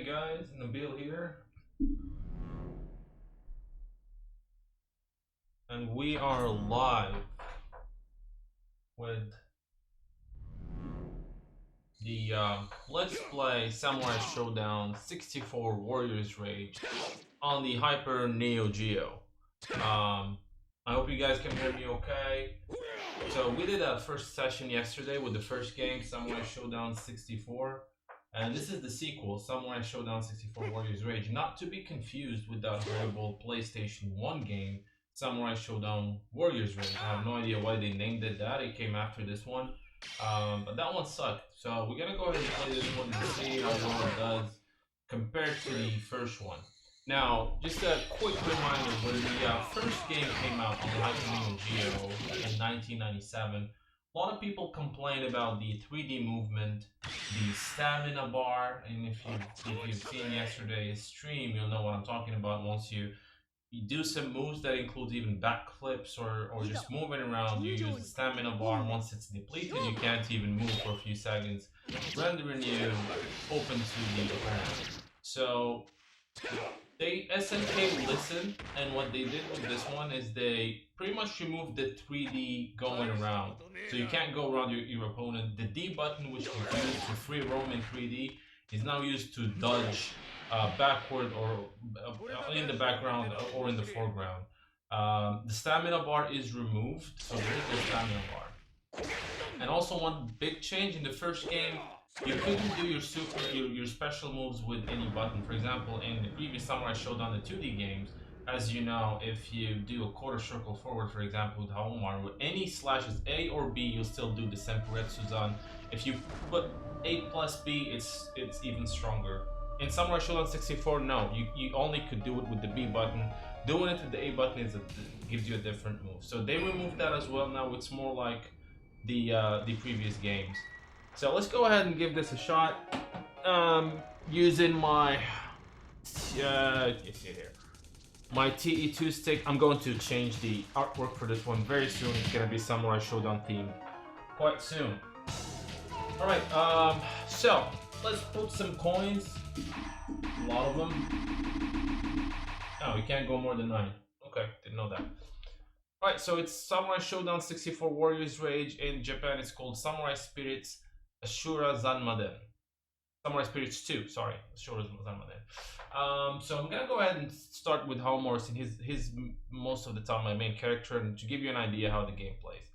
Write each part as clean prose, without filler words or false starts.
guys, Nabil here, and we are live with the Let's Play Samurai Shodown 64 Warriors Rage on the Hyper Neogeo. I hope you guys can hear me okay. So we did a first session yesterday with the first game, Samurai Shodown 64. And this is the sequel, Samurai Shodown 64 Warriors Rage, not to be confused with that horrible PlayStation 1 game, Samurai Shodown Warriors Rage. I have no idea why they named it that, it came after this one. But that one sucked. So we're gonna go ahead and play this one to see how well it does compared to the first one. Now, just a quick reminder, when the first game came out on the Hyper Neogeo in 1997, a lot of people complained about the 3D movement, the stamina bar, and if you've seen yesterday's stream, you'll know what I'm talking about. Once you do some moves that include even backflips or just moving around, you use the stamina bar. Once it's depleted, you can't even move for a few seconds, rendering you open to the opponent. So they SNK listened, and what they did with this one is they pretty much removed the 3D going around. So you can't go around your opponent. The D button, which was used to free roam in 3D, is now used to dodge backward or in the background or in the foreground. The stamina bar is removed, so there is no stamina bar. And also one big change in the first game, you couldn't do your special moves with any button. For example, in the previous Samurai Shodown, the 2D games, as you know, if you do a quarter circle forward, for example, with Haomaru, with any slashes A or B, you'll still do the Senpuretsu-zan. If you put A plus B, it's even stronger. In Samurai Shodown 64, no, you only could do it with the B button. Doing it with the A button gives you a different move. So they removed that as well. Now it's more like the previous games. So let's go ahead and give this a shot. Using my my TE2 stick. I'm going to change the artwork for this one very soon. It's gonna be Samurai Shodown themed quite soon. Alright, so let's put some coins. A lot of them. Oh, we can't go more than 9. Okay, didn't know that. Alright, so it's Samurai Shodown 64 Warriors Rage. In Japan, it's called Samurai Spirits Ashura Zanmaden. Samurai Spirits 2, sorry, Ashura Zanmaden. So I'm gonna go ahead and start with Haomaru, since he's most of the time my main character, and to give you an idea how the game plays.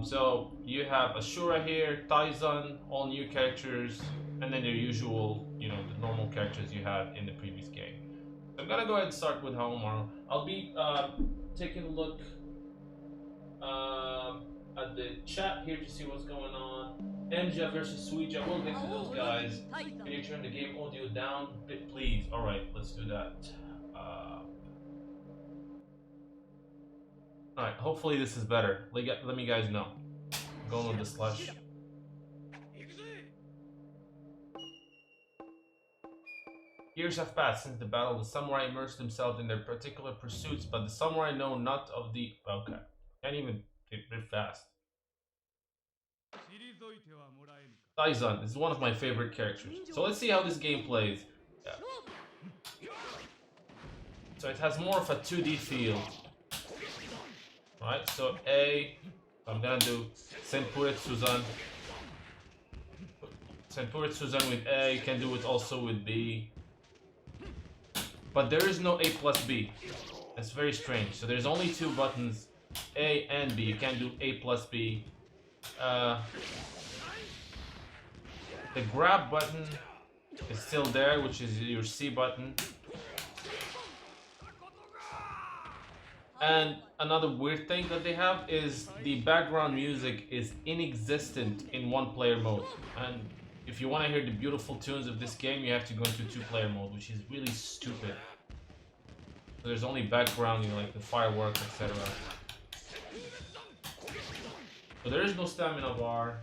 So you have Ashura here, Taizan, all new characters, and then your usual, the normal characters you had in the previous game. So I'm gonna go ahead and start with Haomaru. I'll be taking a look at the chat here to see what's going on. Emja versus Suija, we'll get to those guys. Can you turn the game audio down a bit, please? Alright, let's do that. Alright, hopefully this is better. Let me guys know. I'm going with the slush. Years have passed since the battle. The samurai immersed themselves in their particular pursuits, but the samurai know not of the... Okay, can't even get very fast. Taizan is one of my favorite characters. So let's see how this game plays. Yeah. So it has more of a 2D feel. Right, so A, I'm gonna do Senpuretsu-zan. Senpuretsu-zan with A, you can do it also with B. But there is no A plus B. That's very strange. So there's only 2 buttons, A and B. You can't do A plus B. The grab button is still there, which is your C button. And another weird thing that they have is the background music is inexistent in 1-player mode. And if you want to hear the beautiful tunes of this game, you have to go into 2-player mode, which is really stupid. So there's only background, like the fireworks, etc. So there is no stamina bar.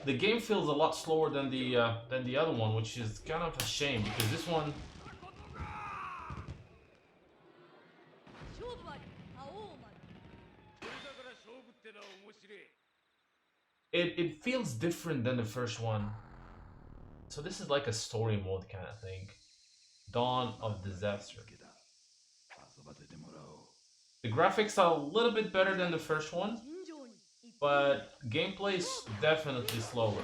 The game feels a lot slower than the other one, which is kind of a shame, because this one It feels different than the first one. So this is like a story mode kind of thing. Dawn of Disaster. The graphics are a little bit better than the first one, but gameplay is definitely slower.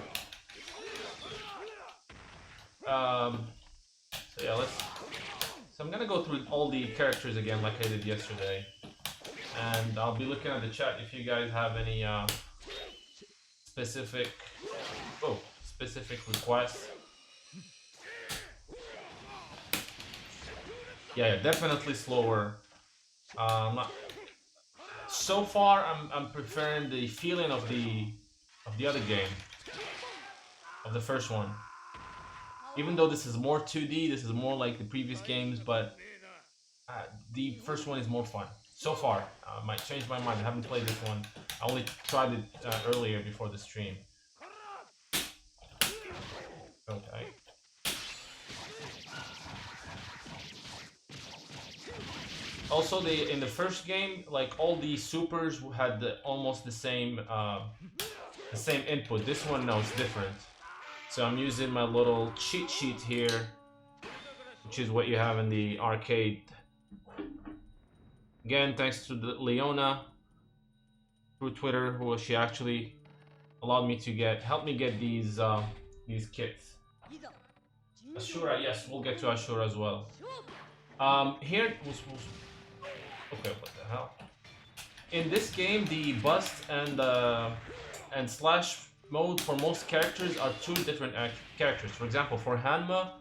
So yeah, so I'm gonna go through all the characters again like I did yesterday. And I'll be looking at the chat if you guys have any specific requests. Yeah, definitely slower. So far, I'm preferring the feeling of the other game, of the first one. Even though this is more 2D, this is more like the previous games, but the first one is more fun. So far, I might change my mind. I haven't played this one. I only tried it earlier before the stream. Okay. Also, in the first game, like all the supers had almost the same input. This one, no, it's different. So I'm using my little cheat sheet here, which is what you have in the arcade. Again, thanks to Leona through Twitter, who she actually allowed me to help me get these kits. Ashura, yes, we'll get to Ashura as well. Here was okay. What the hell? In this game, the bust and slash mode for most characters are two different characters. For example, for Hanma,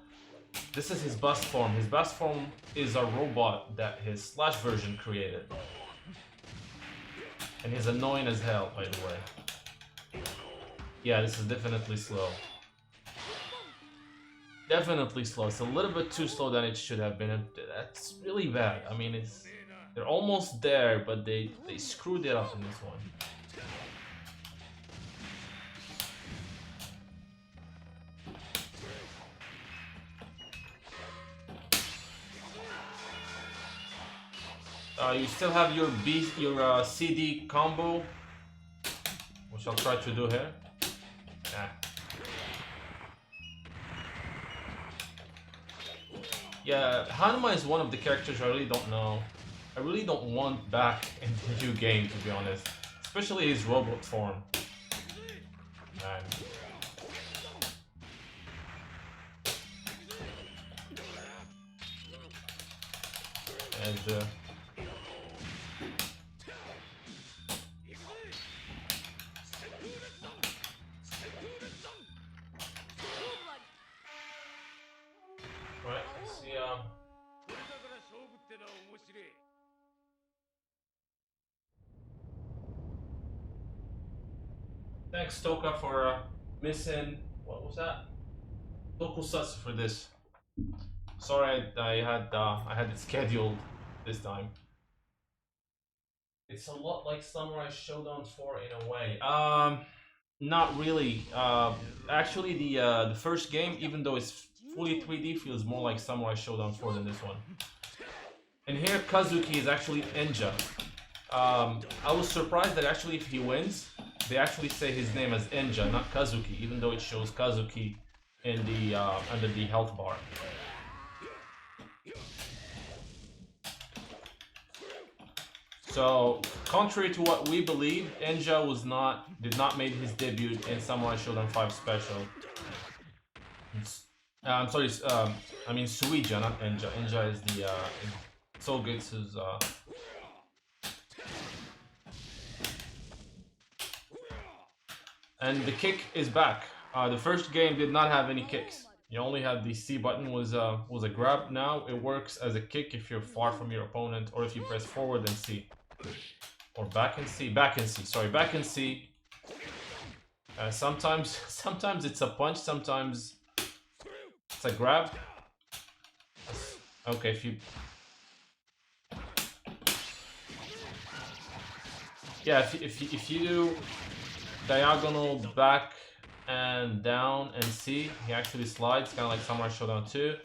this is his bust form. His bust form is a robot that his slash version created. And he's annoying as hell, by the way. Yeah, this is definitely slow. Definitely slow. It's a little bit too slow than it should have been. That's really bad. I mean, they're almost there, but they screwed it up in this one. You still have your CD combo, which I'll try to do here. Nah. Yeah, Hanma is one of the characters I really don't know. I really don't want back in the new game, to be honest. Especially his robot form. Man. And right, let's see. Thanks, Toka, for missing. What was that? Tokusatsu for this. Sorry, I had it scheduled this time. It's a lot like Samurai Shodown 4 in a way. Not really. Actually, the first game, even though it's fully 3D, feels more like Samurai Shodown 4 than this one. And here, Kazuki is actually Enja. I was surprised that actually if he wins, they actually say his name as Enja, not Kazuki, even though it shows Kazuki in the under the health bar. So, contrary to what we believe, Enja did not make his debut in Samurai Shodown 5 Special. I'm sorry, I mean Suija, not Enja. Enja is the Sogetsu's and the kick is back. The first game did not have any kicks. You only had the C button was a grab. Now it works as a kick if you're far from your opponent, or if you press forward and C, or back and C. Sorry, back and C. Sometimes it's a punch. Sometimes it's a grab. Okay, if you. Yeah, if you do diagonal back and down and C, he actually slides, kind of like Samurai Shodown 2.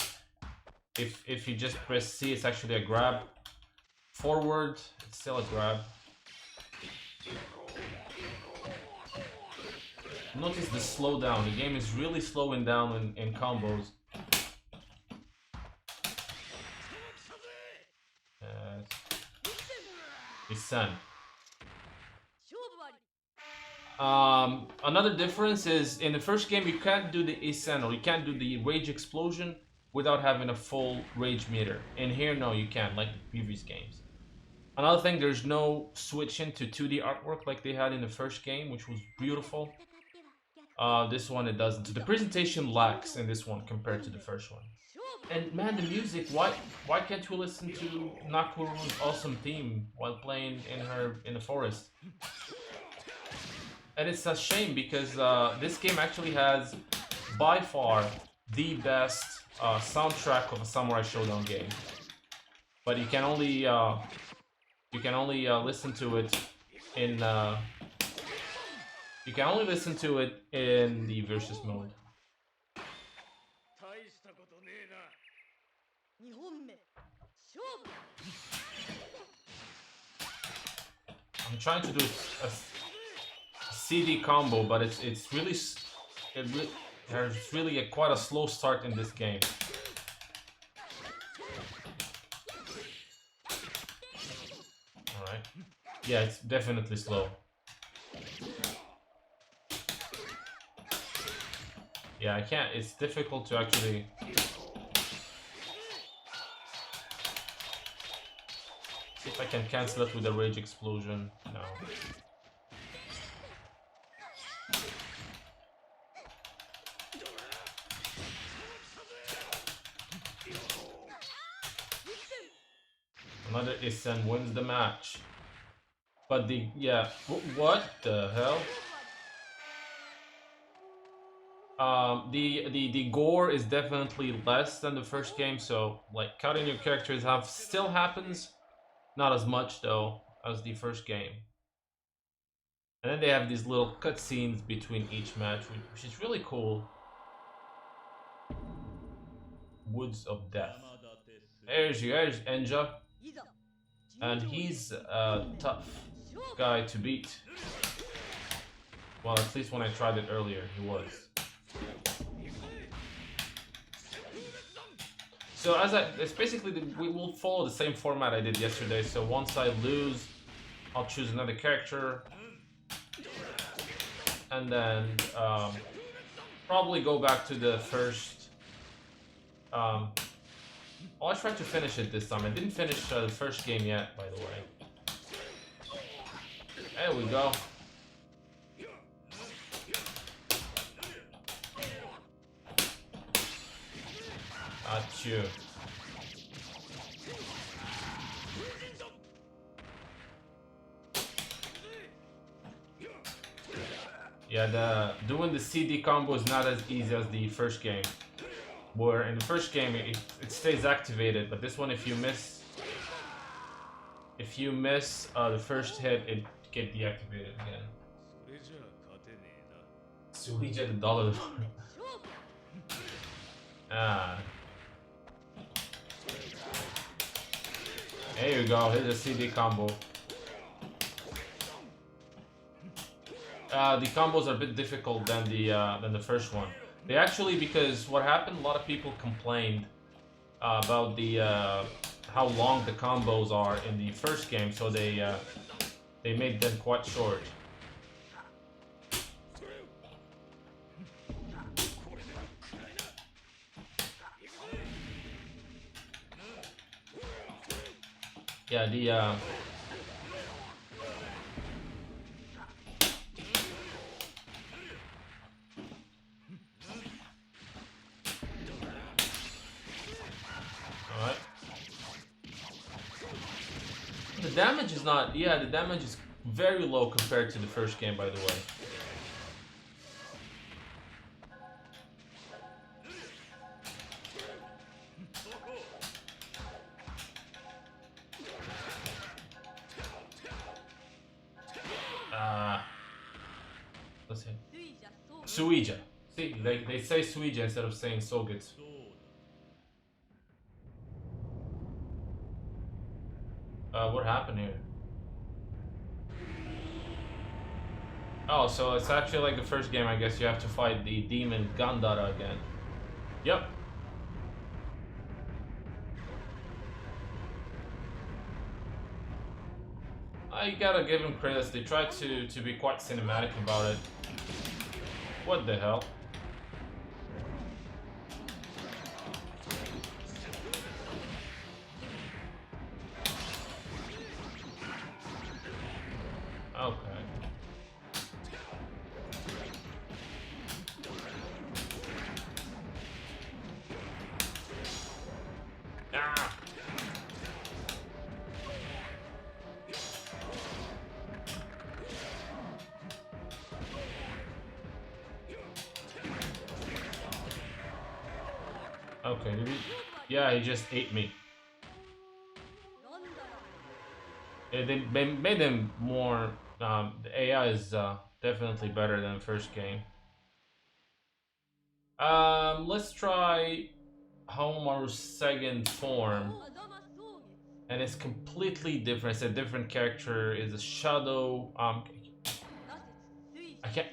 If you just press C, it's actually a grab. forward, it's still a grab. Notice the slowdown. The game is really slowing down in combos. Issen. Another difference is in the first game you can't do the Issen, or you can't do the rage explosion without having a full rage meter. In here, no, you can, like the previous games. Another thing, there's no switching to 2D artwork like they had in the first game, which was beautiful. This one it doesn't. So the presentation lacks in this one compared to the first one. And man, the music, why can't we listen to Nakuru's awesome theme while playing in the forest? And it's a shame because this game actually has by far the best soundtrack of a Samurai Shodown game. But you can only listen to it in the versus mode. I'm trying to do a CD combo, but it's really there's really quite a slow start in this game. All right, yeah, it's definitely slow. Yeah, I can't. It's difficult to actually. See if I can cancel it with a rage explosion. No. Another Issen wins the match. But what the hell? The gore is definitely less than the first game, so like cutting your characters still happens, not as much though as the first game. And then they have these little cutscenes between each match, which is really cool. Woods of Death. There's Enja, and he's a tough guy to beat. Well, at least when I tried it earlier, he was. So it's basically we will follow the same format I did yesterday. So once I lose, I'll choose another character, and then probably go back to the first. I tried to finish it this time. I didn't finish the first game yet, by the way. There we go. Achoo. Yeah, doing the CD combo is not as easy as the first game. Where in the first game it stays activated, but this one, if you miss the first hit, it get deactivated again. Suija the dollar. There you go. Here's a CD combo. The combos are a bit difficult than the first one. They actually, because what happened, a lot of people complained about the how long the combos are in the first game, so they made them quite short. Yeah, Alright. The damage is not... Yeah, the damage is very low compared to the first game, by the way. Let's see. Suija. See, they say Suija instead of saying What happened here? Oh, so it's actually like the first game. I guess you have to fight the demon Gandara again. Yep. I gotta give them credits. They tried to be quite cinematic about it. What the hell? Okay. Ah. Okay, yeah, he just ate me. They made them more. The AI is definitely better than the first game. Let's try Homaru's second form, and it's completely different. It's a different character. It's a shadow. I can't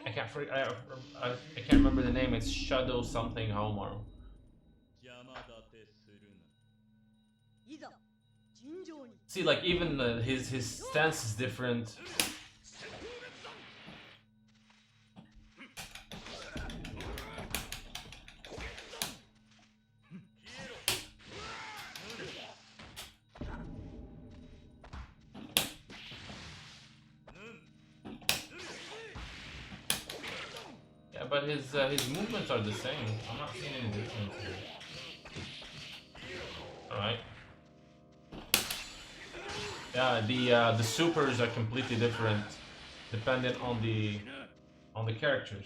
remember the name. It's Shadow something Homaru. See, like even his stance is different. Yeah, but his movements are the same. I'm not seeing any difference here. All right. Yeah, the supers are completely different, dependent on the characters.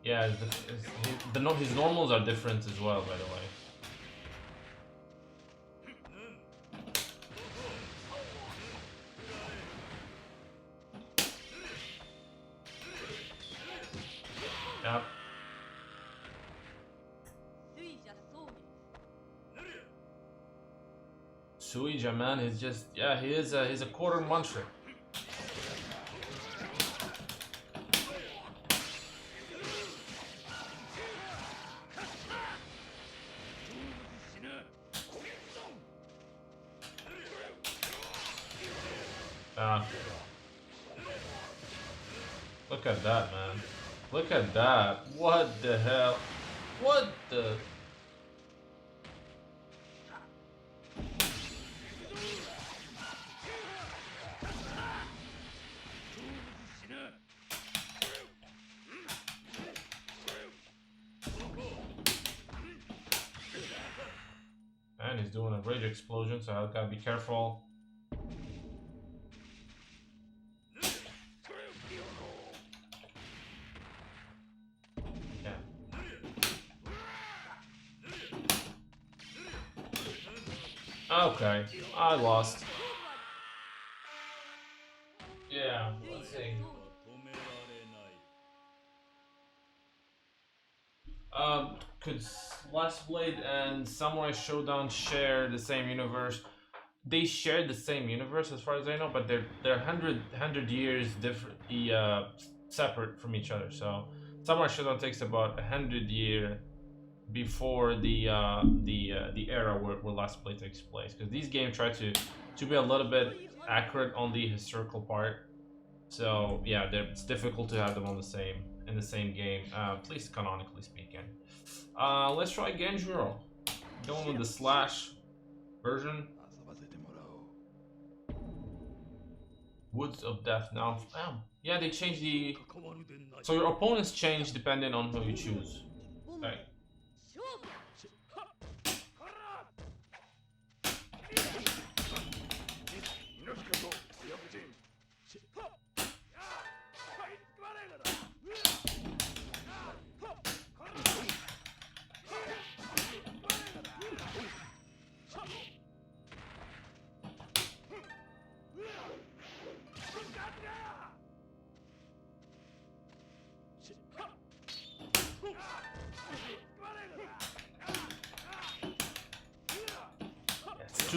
Yeah, his normals are different as well, by the way. Yep. Suija, man, he's just he's a quarter monster. Look at that, man. Look at that. What the hell? What the? Man, he's doing a rage explosion, so I gotta be careful. Okay, I lost. Yeah, let's see. Could Last Blade and Samurai Shodown share the same universe? They share the same universe as far as I know, but they're hundred years different, separate from each other. So Samurai Shodown takes about 100 years before the era where Last Blade takes place, because these games try to be a little bit accurate on the historical part. So yeah, it's difficult to have them on the same game, at least canonically speaking. Let's try Genjuro. Going with the slash version. Woods of Death now. Yeah, they changed the. So your opponents change depending on who you choose. Okay.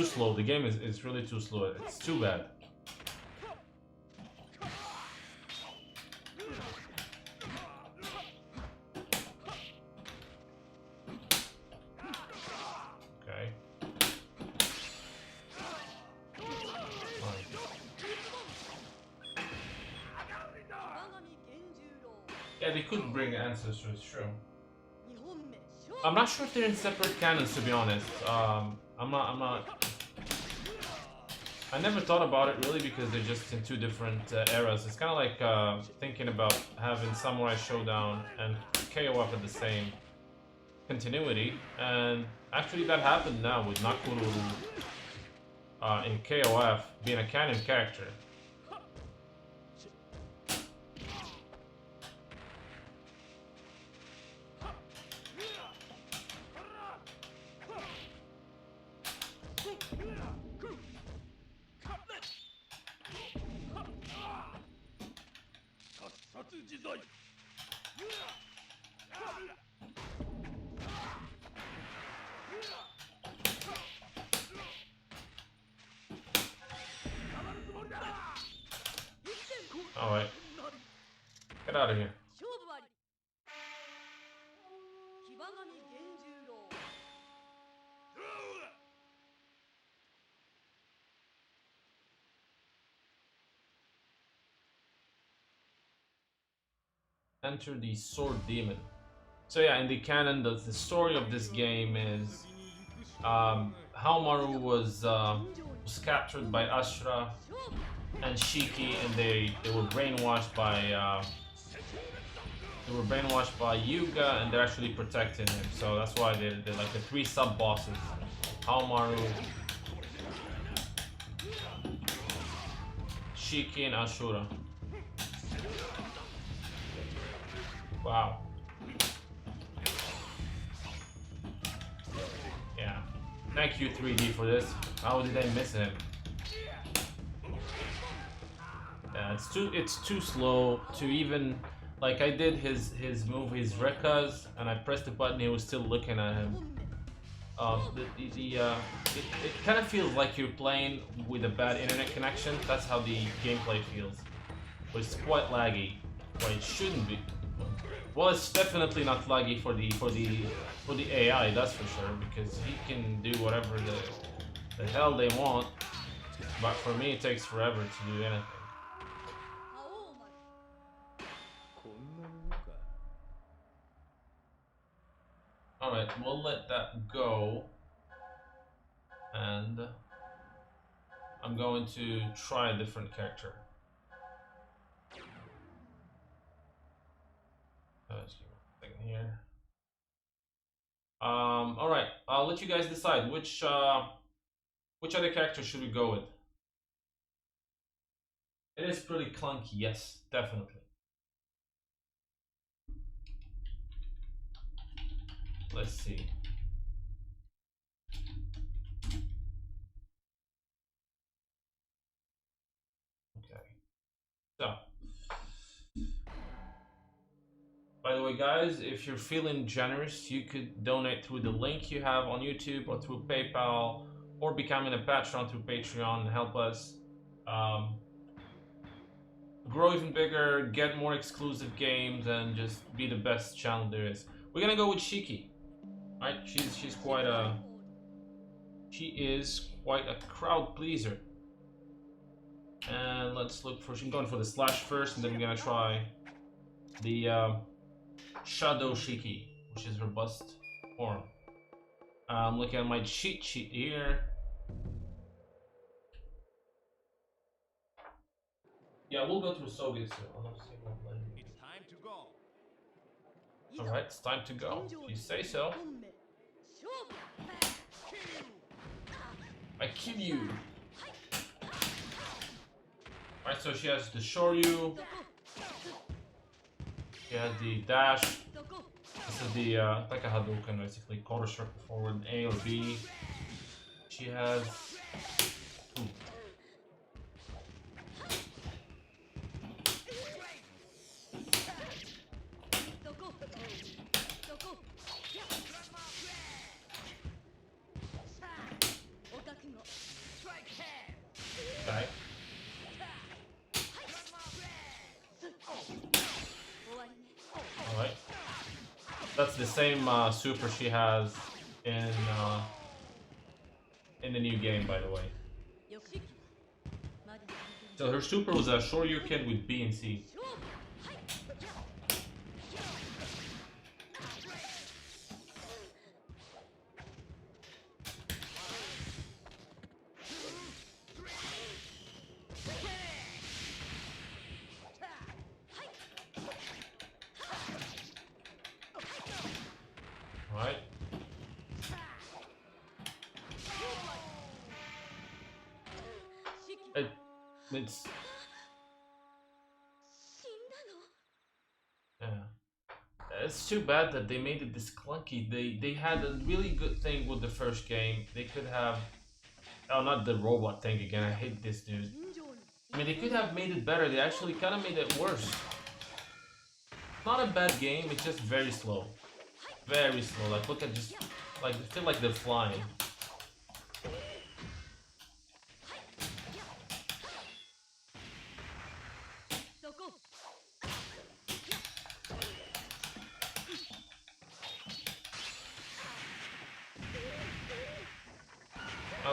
too slow. The game is really too slow. It's too bad. Okay. Yeah, they could bring ancestors, true. I'm not sure if they're in separate canons, to be honest. I'm not. I never thought about it really because they're just in two different eras. It's kind of like thinking about having Samurai Shodown and KOF at the same continuity, and actually that happened now with Nakuru in KOF being a canon character. Alright. Get out of here. Enter the Sword Demon. So yeah, in the canon, the story of this game is Haomaru was captured by Ashura and Shiki, and they were brainwashed by Yuga, and they're actually protecting him. So that's why they're like the three sub bosses: Haomaru, Shiki, and Ashura. Wow. Yeah. Thank you 3D for this. How did I miss him? Yeah, it's too slow to even like I did his move, his Rekkas, and I pressed the button, he was still looking at him. It kind of feels like you're playing with a bad internet connection. That's how the gameplay feels. But it's quite laggy. Well, it shouldn't be. Well, it's definitely not laggy for the AI, that's for sure, because he can do whatever the hell they want. But for me, it takes forever to do anything. Alright, we'll let that go. And I'm going to try a different character. Let's give me a thing here. Alright, I'll let you guys decide which other character should we go with. It is pretty clunky, yes, definitely. Let's see. Okay. So, by the way, guys, if you're feeling generous, you could donate through the link you have on YouTube or through PayPal, or becoming a patron through Patreon and help us grow even bigger, get more exclusive games, and just be the best channel there is. We're gonna go with Shiki. Right? She's quite a crowd pleaser. And let's look for. I'm going for the slash first, and then we're gonna try the Shadow Shiki, which is robust form. I'm looking at my cheat sheet here. Yeah, we'll go through Sogesu. It's time to go. Alright, it's time to go. If you say so. I kill you. Alright, so she has the Shoryu. She has the dash. This is the like a Hadouken, basically. Quarter circle forward, A or B. She has. Ooh. That's the same super she has in the new game, by the way. So her super was a Shoryuken with B and C. Right? It's yeah. It's too bad that they made it this clunky. They had a really good thing with the first game. They could have oh, not the robot thing again. I hate this dude. I mean, they could have made it better. They actually kind of made it worse. Not a bad game. It's just very slow. Very slow. Like look at just like I feel like they're flying.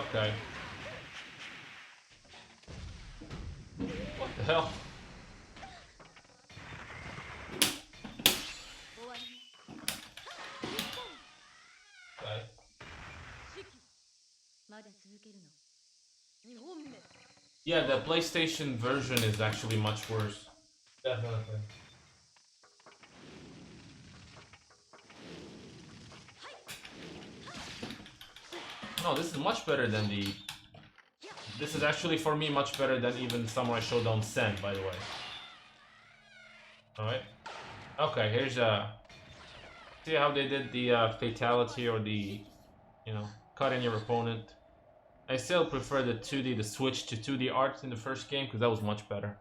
Okay. What the hell? Okay. Yeah, the PlayStation version is actually much worse. Definitely. No, this is much better than the... This is actually, for me, much better than even Samurai Shodown Sen, by the way. Alright. Okay, here's see how they did the fatality or the, you know, cutting your opponent. I still prefer the 2D, the switch to 2D art in the first game, because that was much better.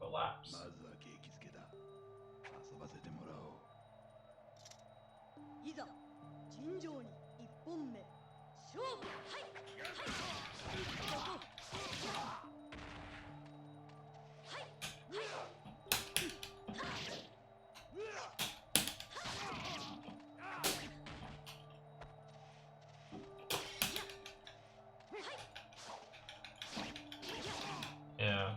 Collapse. Yeah.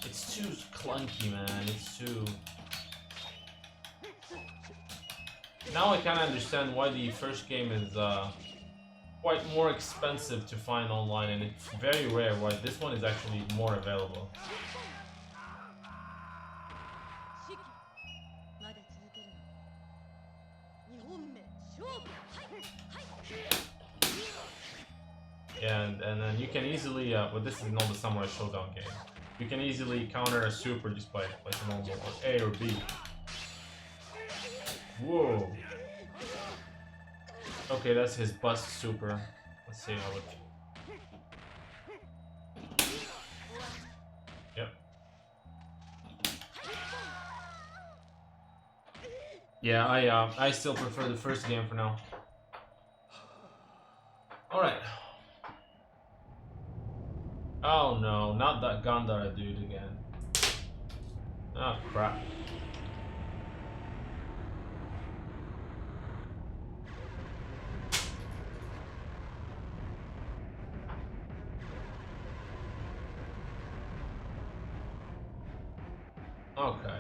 It's too clunky, man. It's too... Now I kind of understand why the first game is quite more expensive to find online, and it's very rare why this one is actually more available. Yeah, and then you can easily, but this is not the Samurai Shodown game. You can easily counter a super just by like normal or A or B. Whoa. Okay, that's his bust super. Let's see how it... Yep. Yeah, I still prefer the first game for now. Alright. Oh no, not that Gandara dude again. Oh crap. Okay.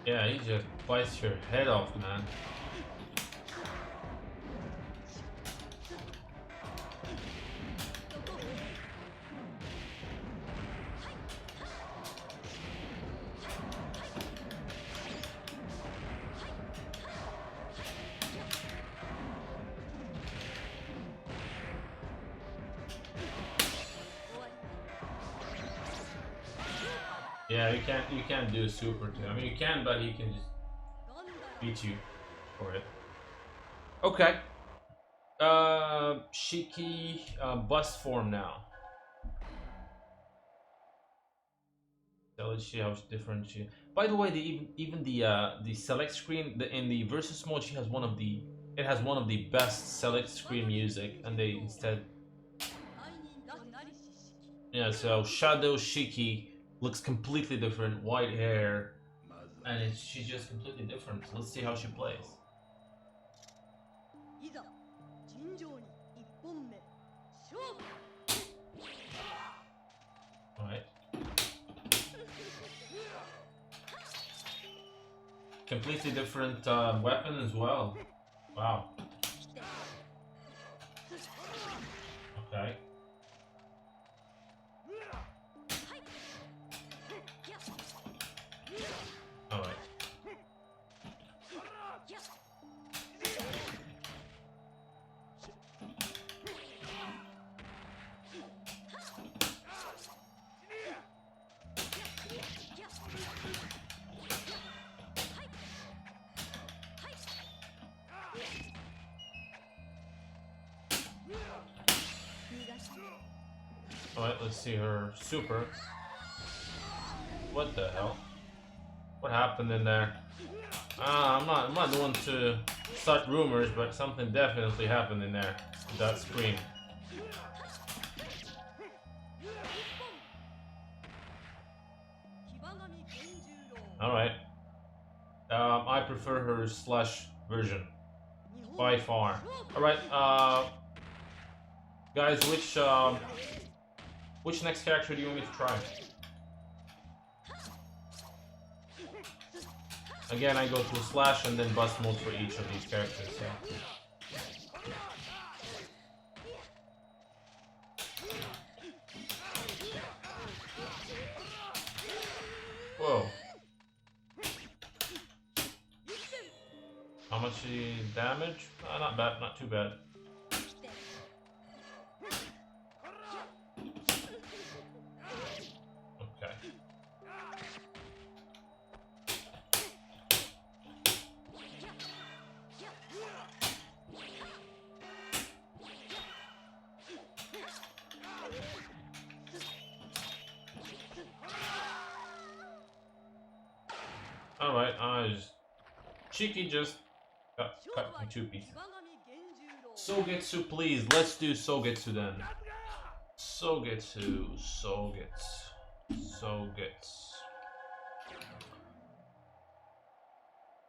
Yeah, he just bites your head off, man. Yeah, you can't do super too. I mean you can, but he can just beat you for it. Okay. Shiki bust form now. So let's see how different she. By the way, even the select screen in the versus mode, she has one of the it has one of the best select screen music, and they instead yeah. So Shadow Shiki looks completely different, white hair, and she's just completely different. So let's see how she plays. All right. Completely different weapon as well. Wow. Okay. All right. All right. Let's see her super. What the hell? What happened in there? I'm not the one to start rumors, but something definitely happened in there. That scream. All right. I prefer her slash version by far. All right. Guys, which next character do you want me to try? Again, I go through slash and then bust mode for each of these characters. Yeah. Whoa. How much damage? Not bad, not too bad. Okay. Alright, Cheeky just cut in two pieces. Sogetsu, please. Let's do Sogetsu then. Sogetsu.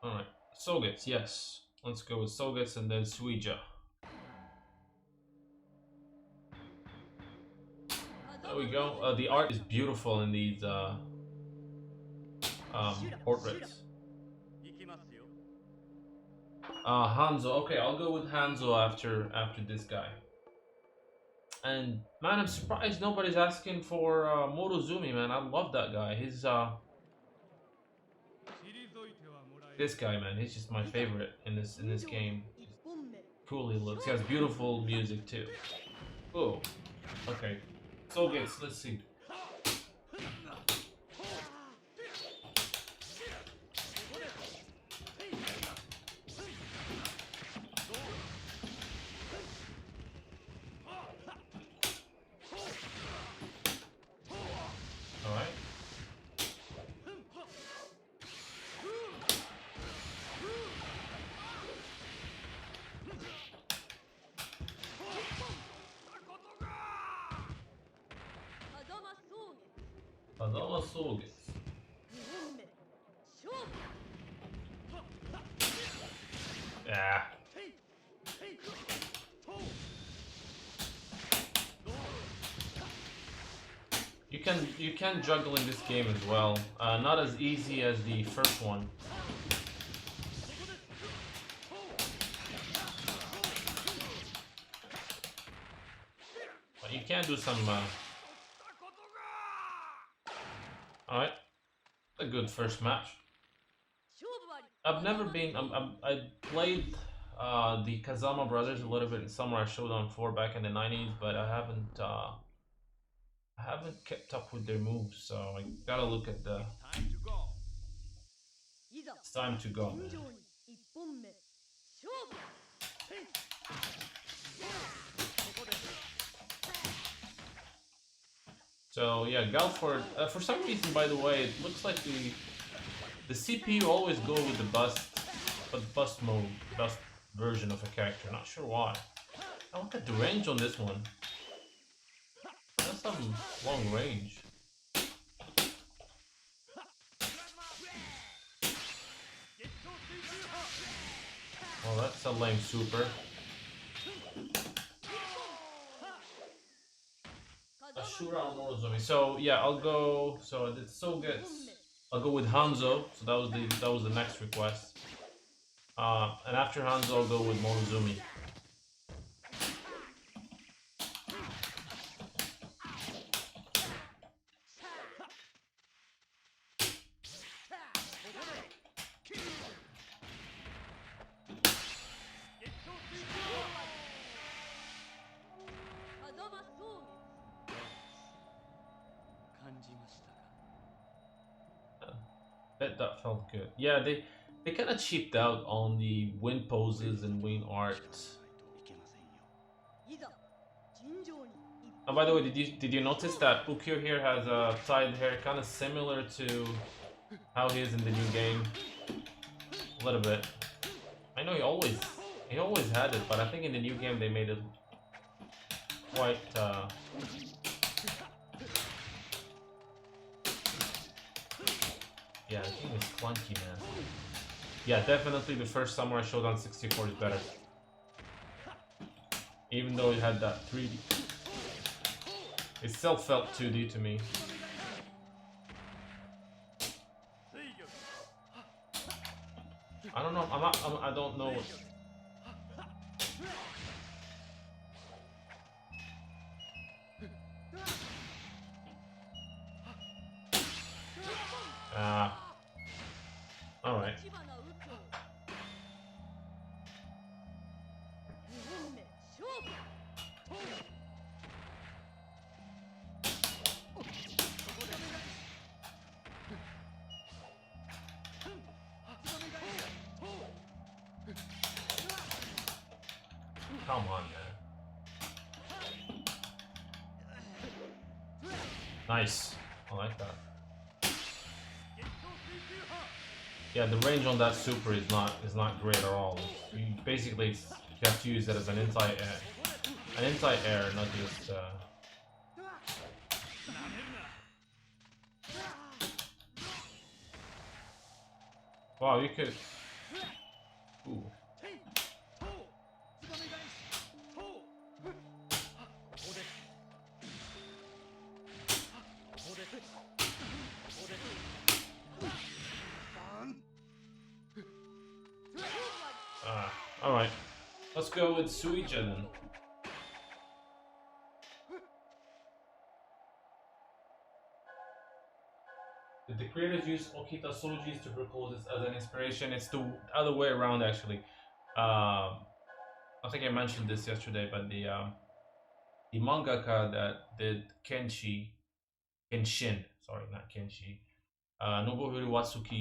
Alright. Sogetsu, yes. Let's go with Sogetsu and then Suija. There we go. The art is beautiful in these portraits. Hanzo. Okay, I'll go with Hanzo after this guy. And man, I'm surprised nobody's asking for Morozumi, man. I love that guy. He's this guy, man. He's just my favorite in this game. Just cool he looks. He has beautiful music too. Oh, okay. So good. Let's see. Adama Soges. Yeah. You can juggle in this game as well. Not as easy as the first one. But you can do some. Alright, a good first match. I've never been. I played the Kazama Brothers a little bit in Samurai Shodown 4 back in the 90s, but I haven't kept up with their moves, so I gotta look at the. It's time to go, man. So yeah, Galford. For some reason, by the way, it looks like the CPU always go with the bust mode, bust version of a character. Not sure why. Now look at the range on this one. That's some long range. Well, that's a lame super. A Shodown Morozumi. So yeah, I'll go. So I did so good. I'll go with Hanzo. So that was the next request. And after Hanzo, I'll go with Morozumi. That felt good. Yeah, they kind of cheaped out on the wind poses and wing art. And by the way, did you notice that Ukyo here has a tied hair, kind of similar to how he is in the new game? A little bit. I know he always had it, but I think in the new game they made it quite. Yeah, the game is clunky, man. Yeah, definitely the first Samurai Shodown 64 is better. Even though it had that 3D. It still felt 2D to me. I don't know, I don't know. Alright. Come on, man. Nice. I like that. Yeah, the range on that super is not great at all. You basically you have to use it as an anti-air, not just. Wow, you could. Ooh. Alright. Let's go with Suija then. Did the creators use Okita Soji's tuberculosis as an inspiration? It's the other way around, actually. I think I mentioned this yesterday, but the mangaka that did Kenshin, sorry, not Kenshi, Nobuhiro Watsuki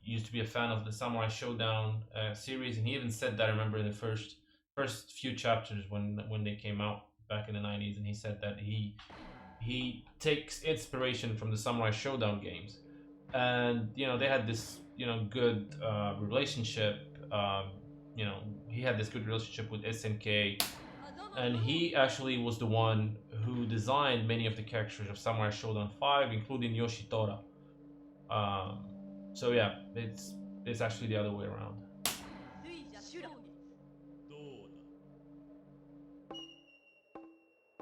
used to be a fan of the Samurai Shodown series, and he even said that, I remember, in the first few chapters when they came out back in the 90s, and he said that he takes inspiration from the Samurai Shodown games, and they had this good relationship. He had this good relationship with SNK, and he actually was the one who designed many of the characters of Samurai Shodown 5, including Yoshitora. So yeah, it's actually the other way around.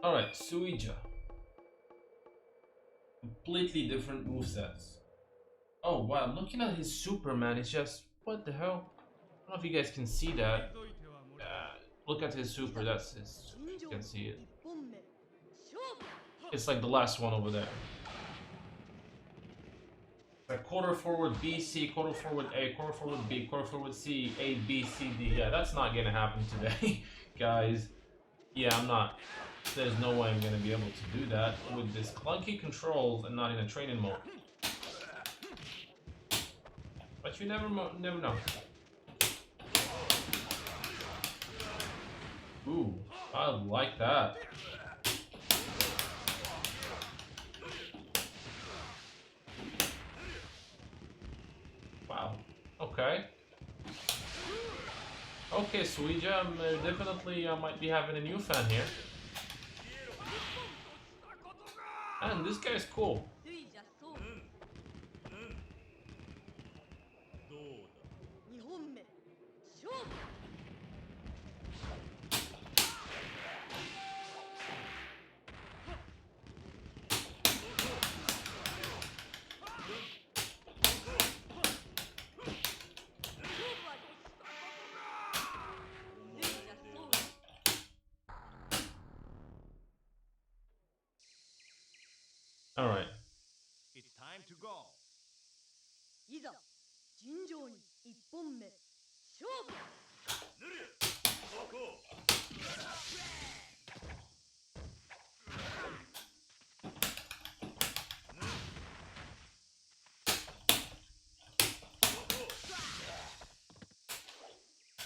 Alright, Suija. Completely different movesets. Oh wow, looking at his Superman, it's just, what the hell? I don't know if you guys can see that. Look at his super, that's his, you can see it. It's like the last one over there. Like quarter forward B, C, quarter forward A, quarter forward B, quarter forward C, A, B, C, D. Yeah, that's not gonna happen today, guys. Yeah, I'm not. There's no way I'm gonna be able to do that with this clunky controls and not in a training mode. But you never know. I like that. Wow. Okay. Okay, Suija, definitely might be having a new fan here. And this guy's cool. All right. It's time to go.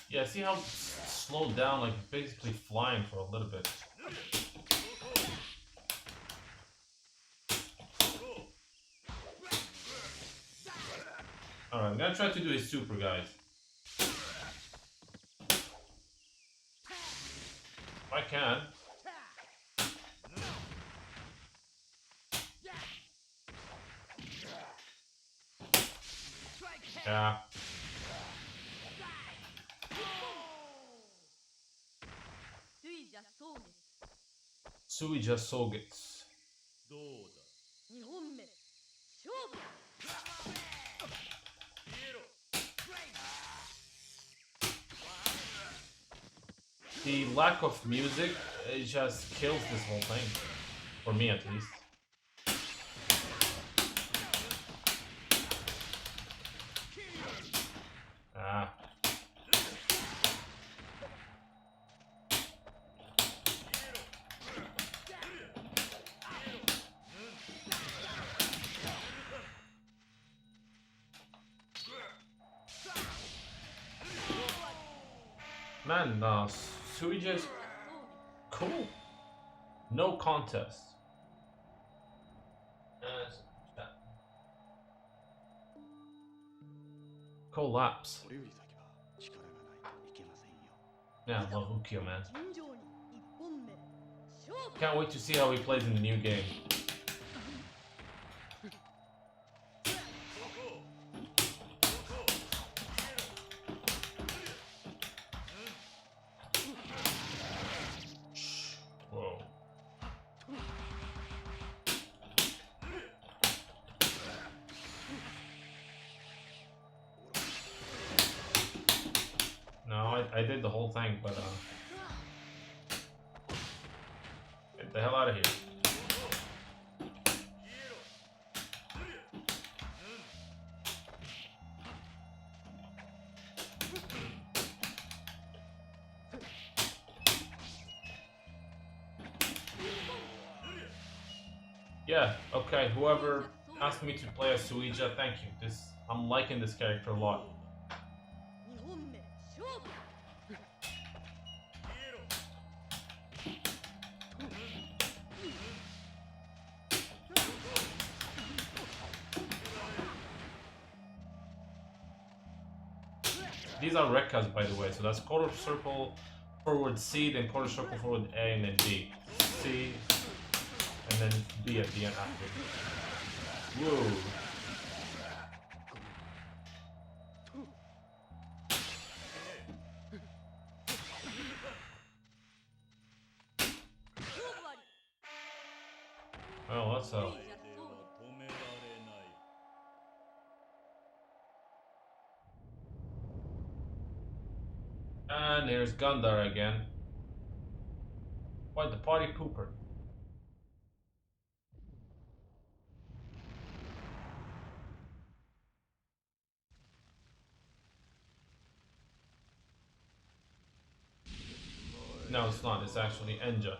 Yeah, see how it's slowed down, like basically flying for a little bit. All right, I'm gonna try to do a super, guys. If I can. Yeah. Suija Sogets. The lack of music, it just kills this whole thing. For me, at least. Ah. Man, Suija's cool. No contest. Collapse. Yeah, love Ukyo, man. Can't wait to see how he plays in the new game. Whoa. No, I did the whole thing, but get the hell out of here. Yeah, okay, whoever asked me to play as Suija, thank you. I'm liking this character a lot. These are Rekkas, by the way, so that's quarter circle forward C, then quarter circle forward A, and then D. C, and then B at the end after. Whoa. Well, that's a... And there's Gundar again. What, the party pooper? No, it's not. It's actually Enja.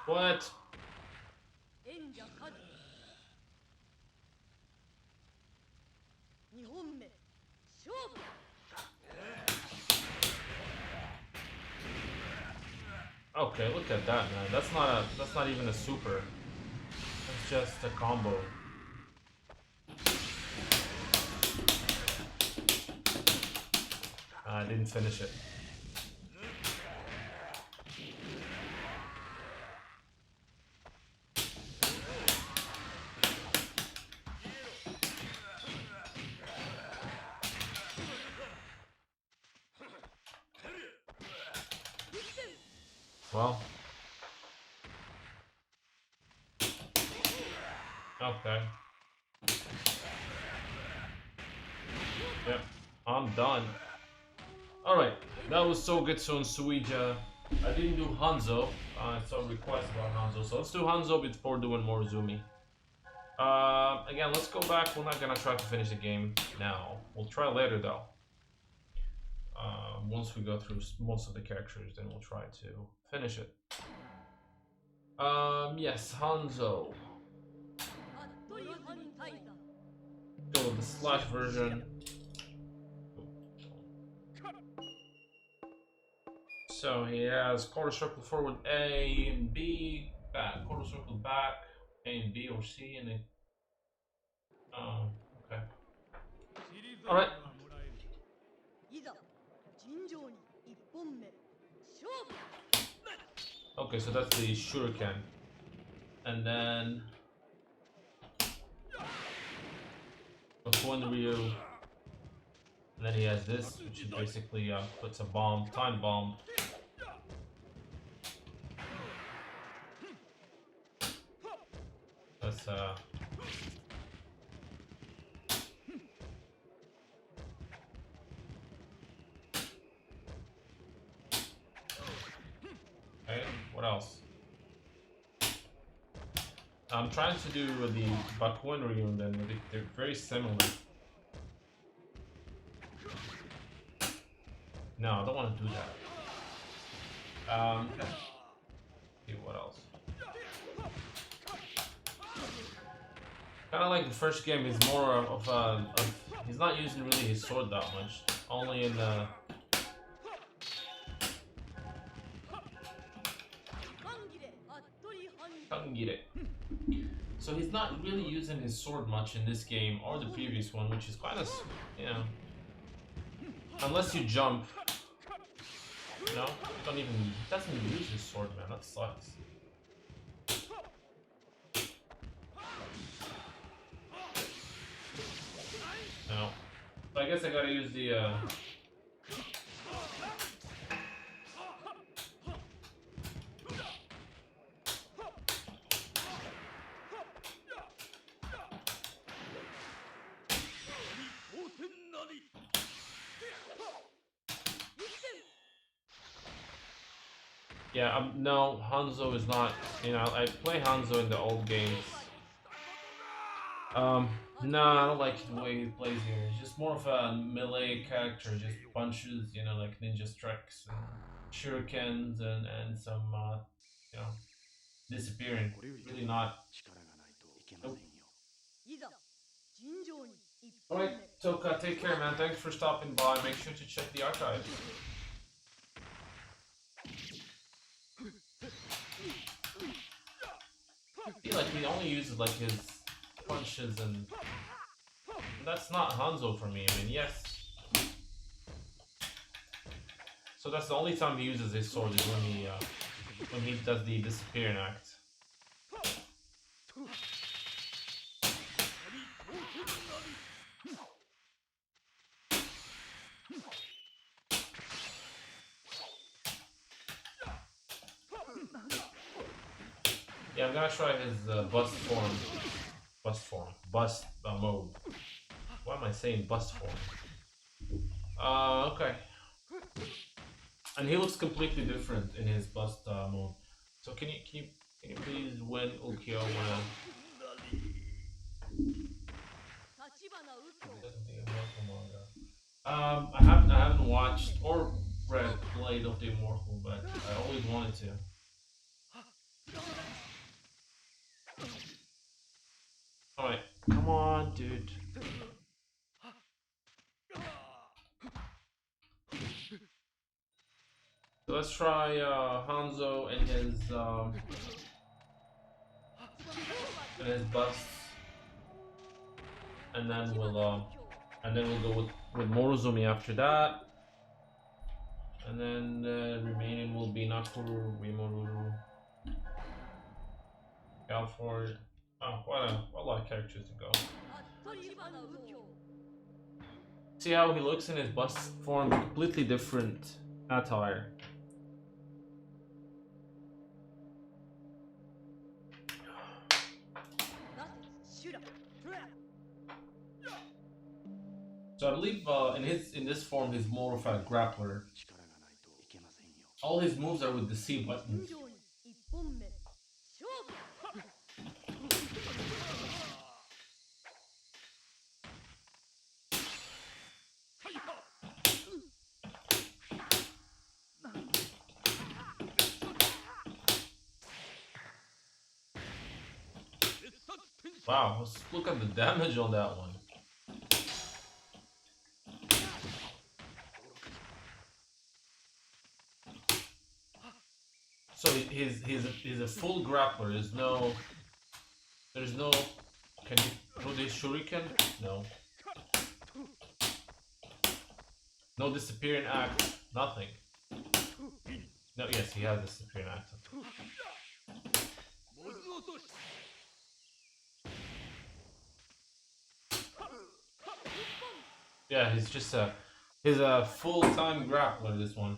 What? Okay, look at that, man. That's not even a super. It's just a combo. I didn't finish it. Well. Okay. Yep. I'm done. Alright. That was Sogetsu and Suija. I didn't do Hanzo. I saw a request about Hanzo. So let's do Hanzo before doing Morozumi. Again, let's go back. We're not gonna try to finish the game now. We'll try later though. Once we go through most of the characters, then we'll try to finish it. Yes, Hanzo. Go with the slash version. So he has quarter circle forward A and B, back, quarter circle back, A and B or C, and then. Oh, okay. Alright. Okay, so that's the shuriken. And then Bakuen Ryu. And then he has this, which is basically puts a bomb, time bomb. That's okay, what else? I'm trying to do the Bakuen Ryu, and then they're very similar. No, I don't want to do that. Okay. See what else? Kind of like the first game, he's more of he's not using really his sword that much. Only in the. Kangire. So he's not really using his sword much in this game or the previous one, which is kind of, you know, unless you jump, you know, don't even, he doesn't even use his sword, man, that sucks. No, but I guess I gotta use the, yeah, no, Hanzo is not, you know, I play Hanzo in the old games. No, I don't like the way he plays here. He's just more of a melee character, just punches, you know, like ninja strikes and shurikens and some, you know, disappearing. Really not. Nope. Alright, Toka, take care, man. Thanks for stopping by. Make sure to check the archive. I feel like he only uses like his punches, and that's not Hanzo for me. I mean, yes. So that's the only time he uses his sword is when he does the disappearing act. Yeah, I'm gonna try his bust mode. Why am I saying bust form? Okay. And he looks completely different in his bust mode. So can you please win Ukyo I haven't watched or read Blade of the Immortal, but I always wanted to. try Hanzo and his busts, and then we'll go with Morozumi after that, and then the remaining will be Nakuru, Rimoruru, Galford. Oh, what a lot of characters to go. See how he looks in his bust form, completely different attire. So I believe in this form he's more of a grappler. All his moves are with the C buttons. Wow, let's look at the damage on that one. So he's a full grappler. There's no. Can you do this shuriken? No. No disappearing act. Nothing. No. Yes, he has disappearing act. Yeah, he's a full-time grappler. This one.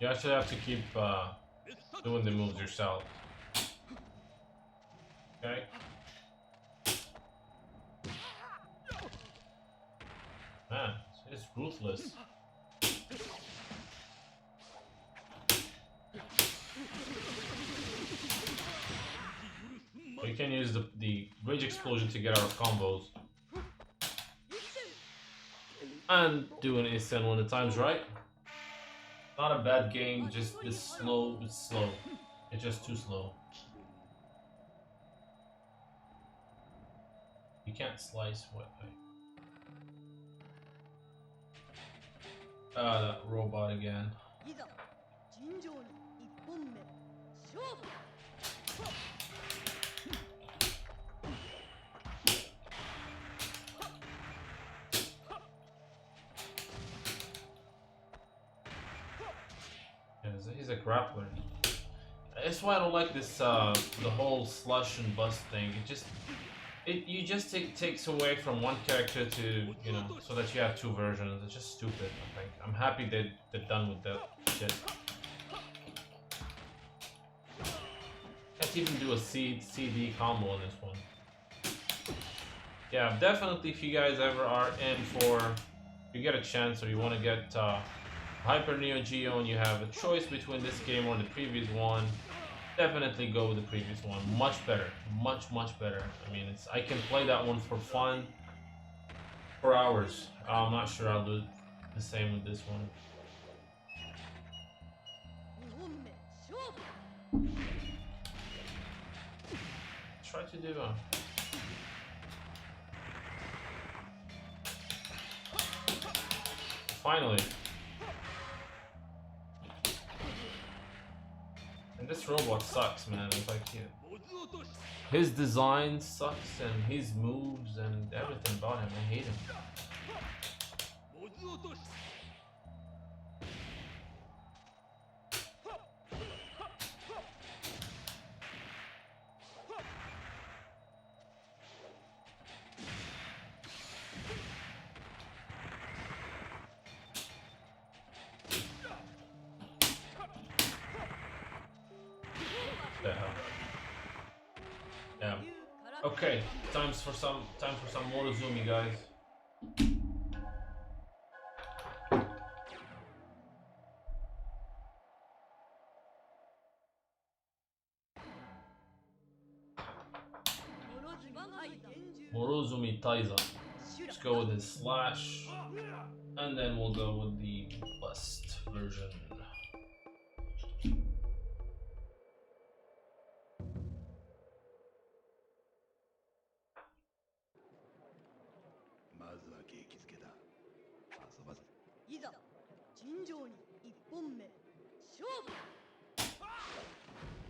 You actually have to keep doing the moves yourself. Okay. Man, it's ruthless. We can use the rage explosion to get our combos. And do an instant when the time's right. Not a bad game, just it's slow. It's just too slow. You can't slice what? That robot again. He's a grappler. That's why I don't like this the whole slush and bust thing. You just takes away from one character to, you know, so that you have two versions. It's just stupid, I think. I'm happy they're done with that shit. Can't even do a CD combo on this one. Yeah, definitely if you guys ever are in for, if you get a chance or you want to get Hyper Neogeo and you have a choice between this game or the previous one, definitely go with the previous one. Much better. Much better. I mean, I can play that one for fun for hours. I'm not sure I'll do the same with this one. Try to do finally. And this robot sucks, man. It's like, his design sucks and his moves and everything about him. I hate him. The hell. Yeah. Okay, time for some Morozumi, guys. Morozumi Taiza. Let's go with his slash, and then we'll go with the bust version.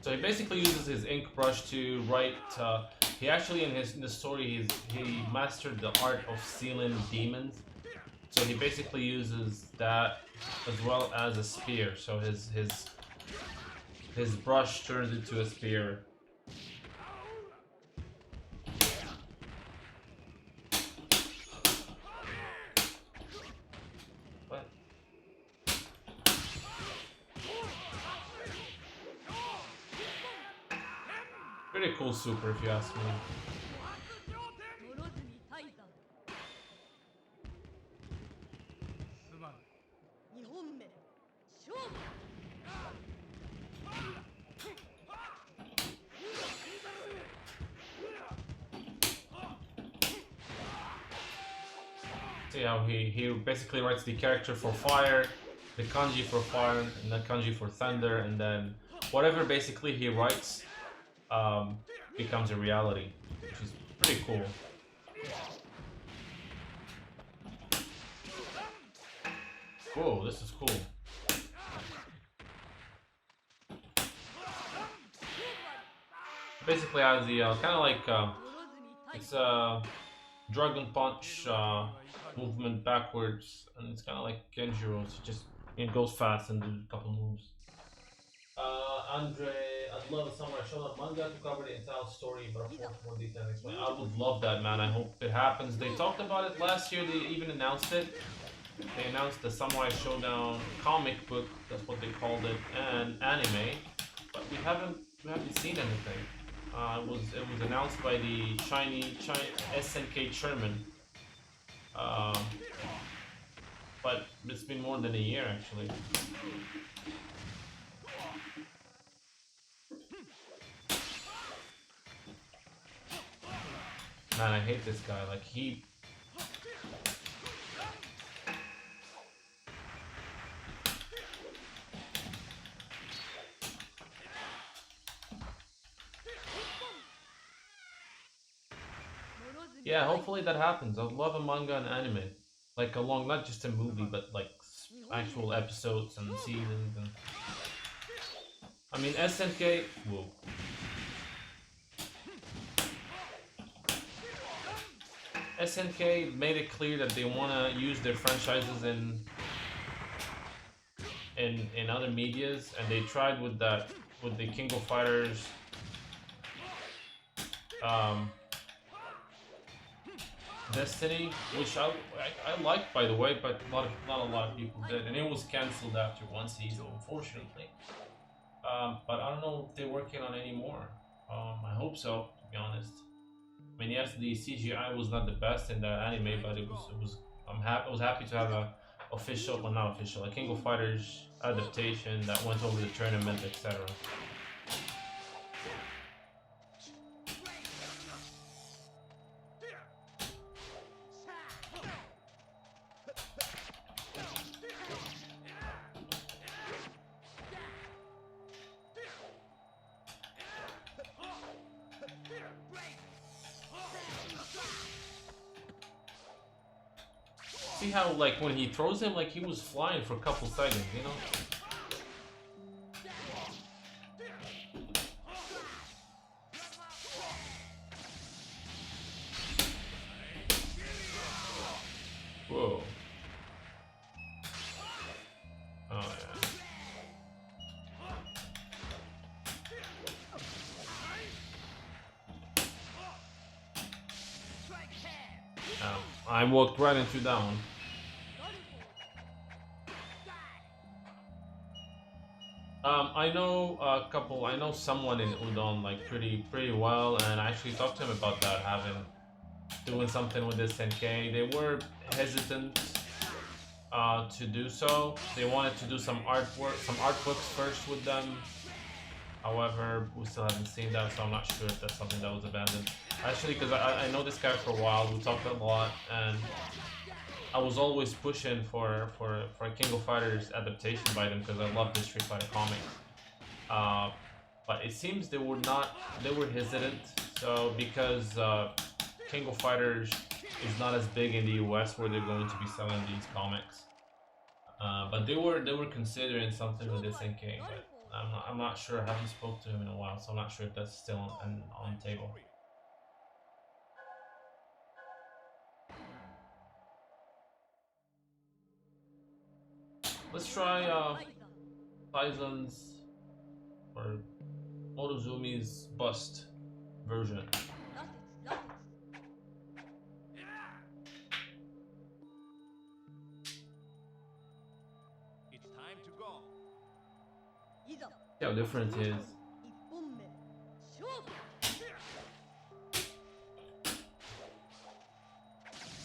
So he basically uses his ink brush to write. He actually in the story he mastered the art of sealing demons. So he basically uses that as well as a spear. So his brush turns into a spear. What? Pretty cool super, if you ask me. See how he basically writes the character for fire, the kanji for fire, and the kanji for thunder, and then whatever basically he writes becomes a reality, which is pretty cool. Whoa, this is cool. Basically has the kind of like it's a dragon punch movement backwards, and it's kind of like Kenjiro. So it goes fast and does a couple moves. Andre, I'd love a Samurai Shodown manga to cover the entire story, but of course more details explained. I would love that, man. I hope it happens. They talked about it last year. They even announced it. They announced the Samurai Shodown comic book. That's what they called it, and anime. But we haven't seen anything. It was announced by the Chinese SNK chairman. But it's been more than a year actually. Man, I hate this guy. Like he. Yeah, hopefully that happens. I'd love a manga and anime, like along not just a movie, but like actual episodes and seasons. And I mean, SNK. Whoa. SNK made it clear that they want to use their franchises in other medias, and they tried with that with the King of Fighters. Destiny, which I liked by the way, but not a lot of people did, and it was cancelled after one season, unfortunately. But I don't know if they're working on any more. I hope so, to be honest. I mean, yes, the CGI was not the best in that anime, but it was. I was happy to have a official, well, not official, a King of Fighters adaptation that went over the tournament, etc. See how, like, when he throws him, like, he was flying for a couple seconds, you know? Whoa. Oh, yeah. I walked right into that one. I know a couple. I know someone in Udon like pretty well, and I actually talked to him about that, doing something with this 10K. They were hesitant to do so. They wanted to do some artwork, some art books first with them, However, we still haven't seen that, so I'm not sure if that's something that was abandoned. Actually, because I know this guy for a while, we talked a lot, and I was always pushing for a King of Fighters adaptation by them because I love the Street Fighter comics. But it seems they were hesitant. So because King of Fighters is not as big in the US where they're going to be selling these comics, but they were considering something with this NK. But I'm not sure. I haven't spoke to him in a while, so I'm not sure if that's still on the table. Let's try Taizen's or Motozumi's bust version. It's time to go. See how different it is.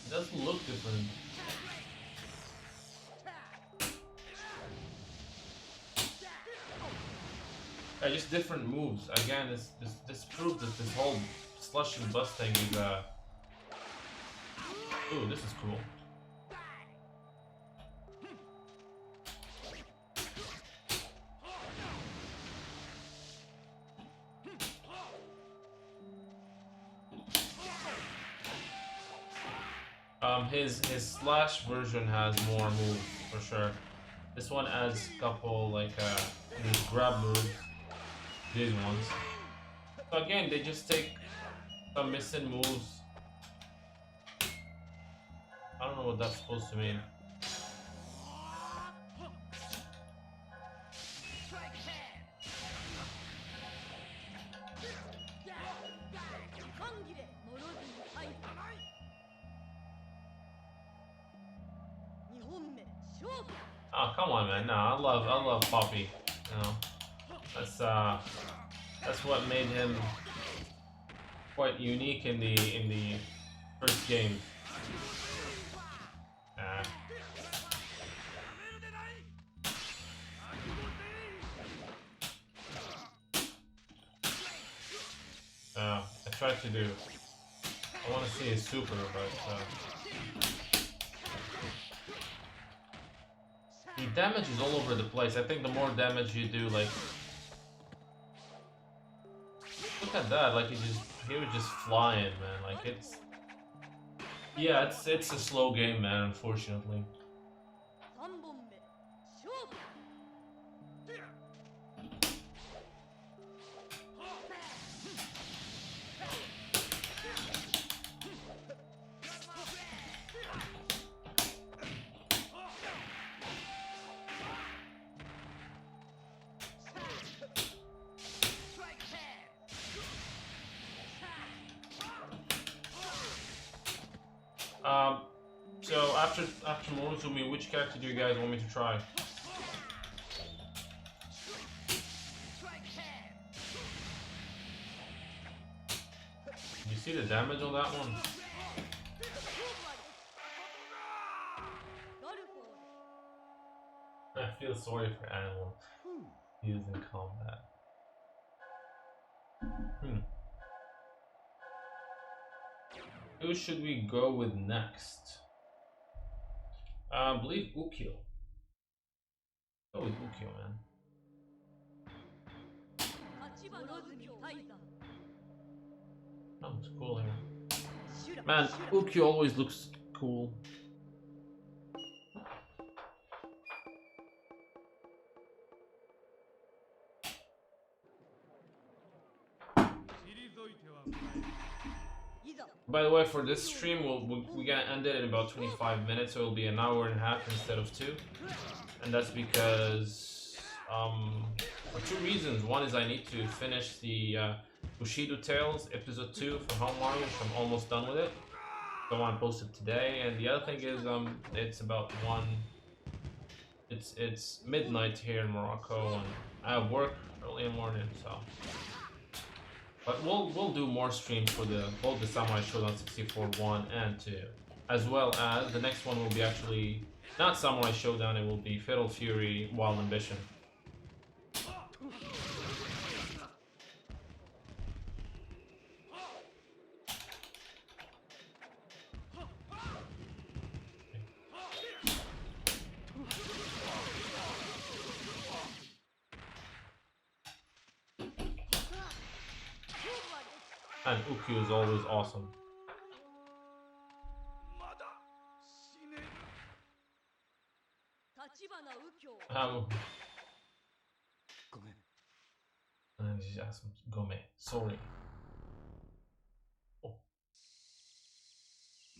It doesn't look different. Yeah, just different moves. Again, this proves that this whole slush and bust thing is ooh, this is cool. His slash version has more moves for sure. This one adds a couple like these grab moves. These ones. So again, they just take some missing moves. I don't know what that's supposed to mean. Oh, come on, man. No, I love Poppy. You know, that's what made him quite unique in the first game. I tried to do. I want to see his super, but the damage is all over the place. I think the more damage you do, like, look at that. Like he was just flying, man. Like yeah, it's a slow game, man. Unfortunately. So after Morozumi, which character do you guys want me to try? You see the damage on that one? I feel sorry for Animal. He is in combat. Who should we go with next? I believe Ukyo. Go with Ukyo, man. That looks cool here. Man, Ukyo always looks cool. By the way, for this stream, we're gonna end it in about 25 minutes, so it'll be an hour and a half instead of 2. And that's because, for 2 reasons. One is I need to finish the Bushido Tales Episode 2 for Home Mario, which I'm almost done with it. So I want to post it today. And the other thing is, it's about 1... It's midnight here in Morocco, and I have work early in the morning, so... But we'll do more streams for both the Samurai Shodown 64 1 and 2, as well as the next one will be actually not Samurai Shodown. It will be Fatal Fury Wild Ambition. And Ukyu is always awesome. Um, and she asked him, Gome, sorry. Oh.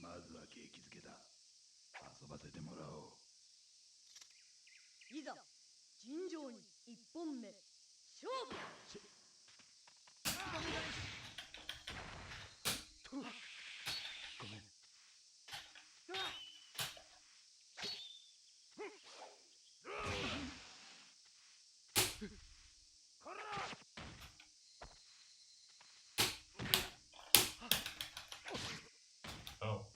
まずは景気づけだ。遊ばせてもらおう。いざ尋常に一本目勝負。ごめん。Oh.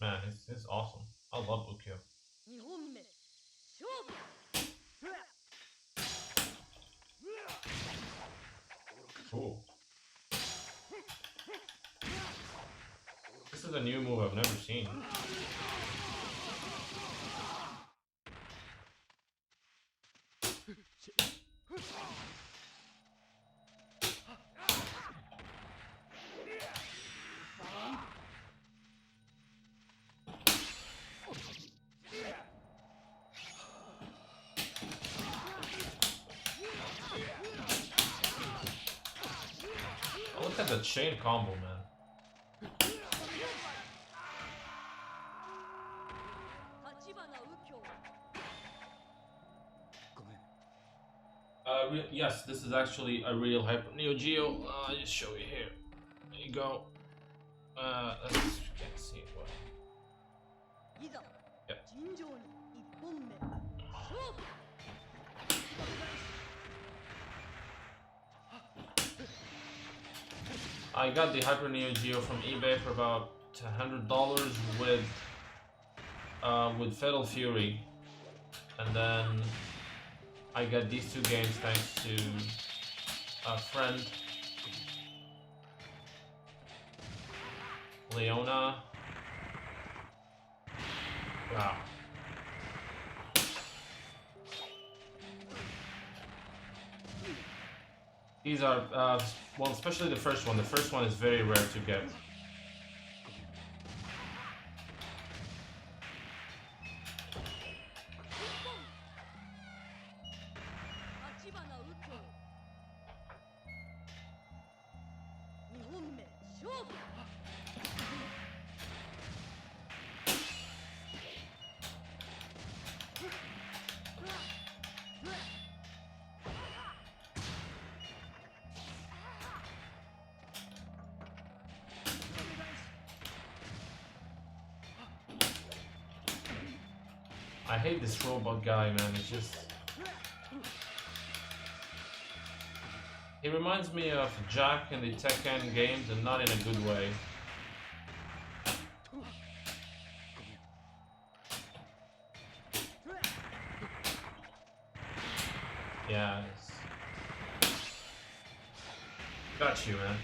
Man, it's awesome. I love Ukyo. Cool. This is a new move I've never seen. Oh, look at the chain combo, man. Yes, this is actually a real Hyper Neogeo. I'll just show you here. There you go. Let's see what. Yep. I got the Hyper Neogeo from eBay for about $100 with Fatal Fury, and then I got these two games thanks to a friend, Leona. Wow. These are, well, especially the first one. The first one is very rare to get. I hate this robot guy, man. It's just... He reminds me of Jack in the Tekken games, and not in a good way. Yeah, got you, man.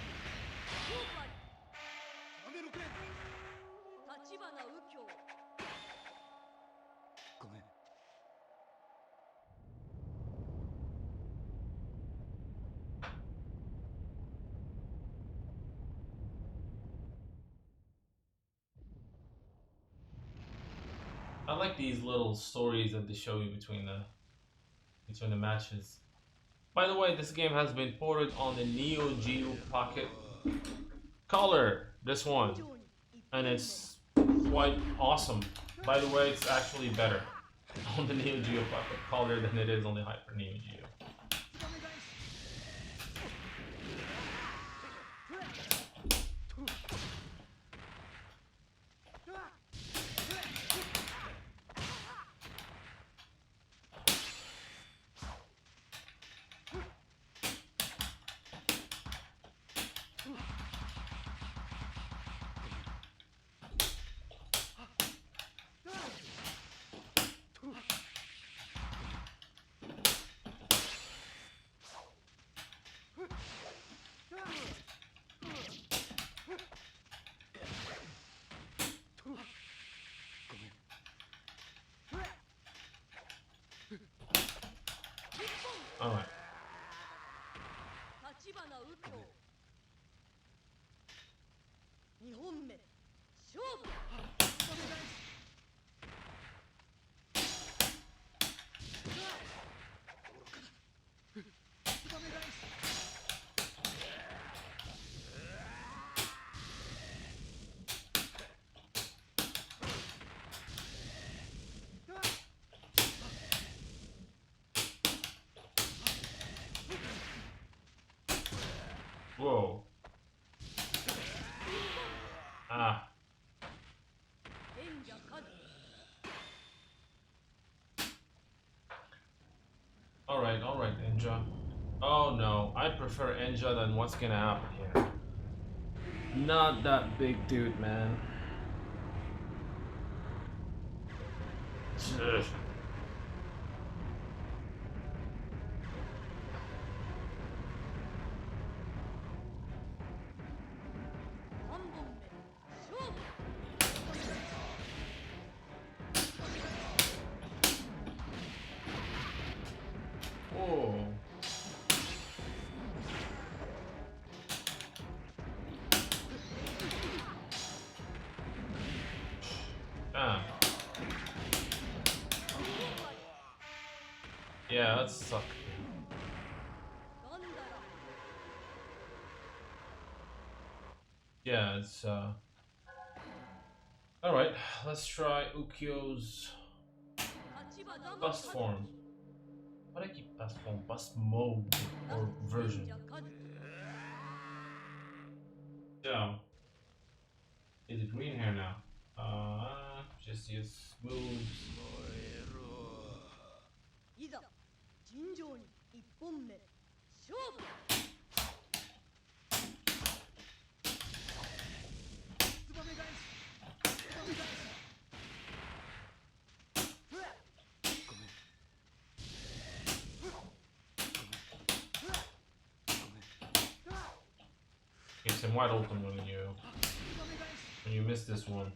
I like these little stories that they show you between the matches. By the way, this game has been ported on the Neo Geo Pocket Color, this one, and it's quite awesome. By the way, it's actually better on the Neo Geo Pocket Color than it is on the Hyper Neo Geo. Whoa. Ah. Alright, Enja. Oh no, I prefer Enja than what's gonna happen here. Not that big dude, man. Ugh. Whoa. Ah. Yeah, that sucked. Yeah, it's Alright, let's try Ukyo's bust form. Why do I keep bust form? Bust mode or version. So, is it green hair now? Just use smooth. いざ尋常に一本目勝負 Get some wide open when you miss this one.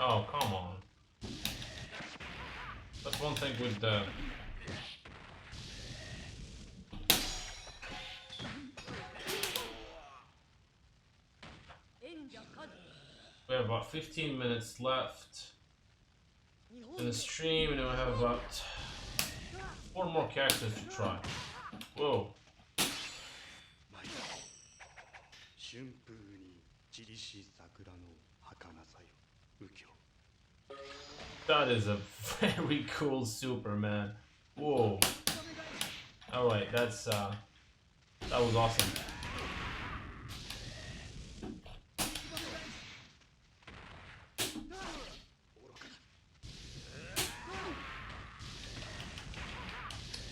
Oh, come on. That's one thing with the... We have about 15 minutes left in the stream, and we have about 4 more characters to try. Whoa. That is a very cool Superman. Whoa. Alright, that was awesome.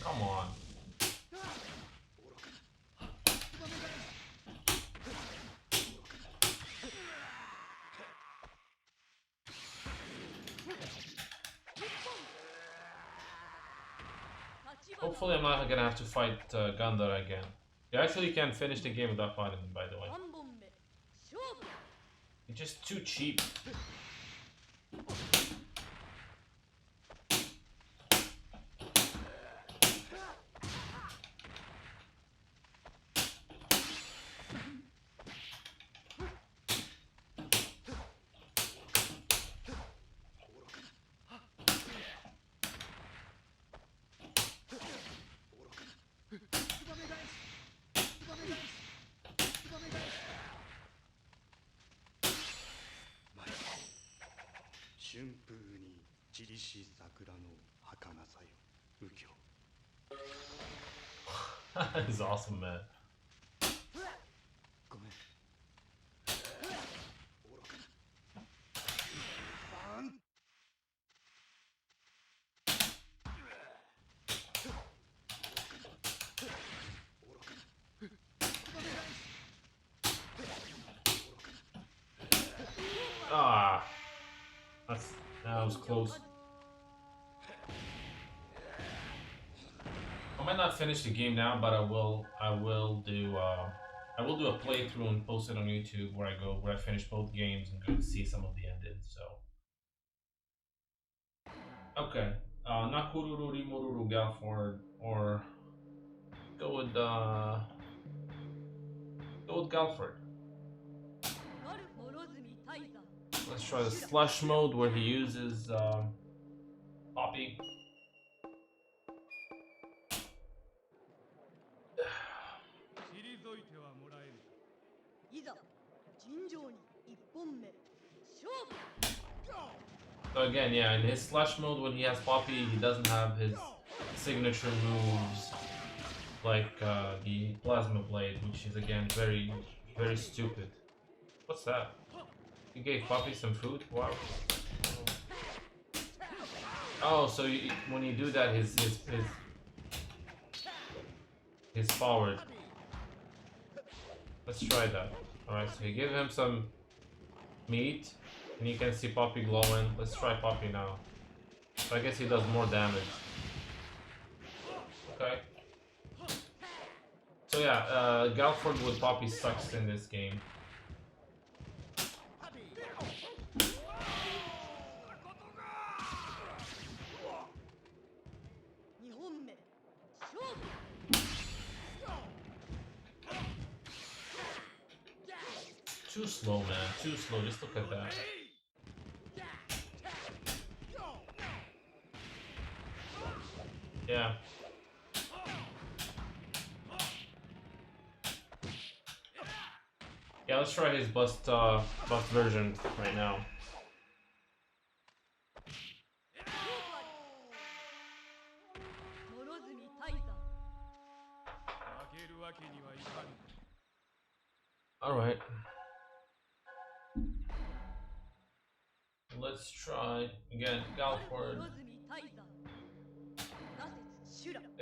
Come on. Hopefully I'm not gonna have to fight Gandhar again. You actually can finish the game without fighting him, by the way. It's just too cheap. That is awesome, man. Ah, that was close. Oh might not finish the game now, but I will do a playthrough and post it on YouTube where I finish both games and go see some of the endings. So okay, Nakururu Rimururu Galford, or go with Galford. Let's try the slush mode where he uses Poppy. いざ尋常に一本目勝負 So again, yeah, in his slush mode when he has Poppy, he doesn't have his signature moves like the Plasma Blade, which is again very, very stupid. What's that? You gave Poppy some food? Wow. Oh, so when you do that, his forward. Let's try that. Alright, so you give him some meat, and you can see Poppy glowing. Let's try Poppy now. So I guess he does more damage. Okay. So yeah, Galford with Poppy sucks in this game. Too slow, man. Too slow. Just look at that. Yeah. Yeah, let's try his bust version right now. Alright. Let's try again Galford.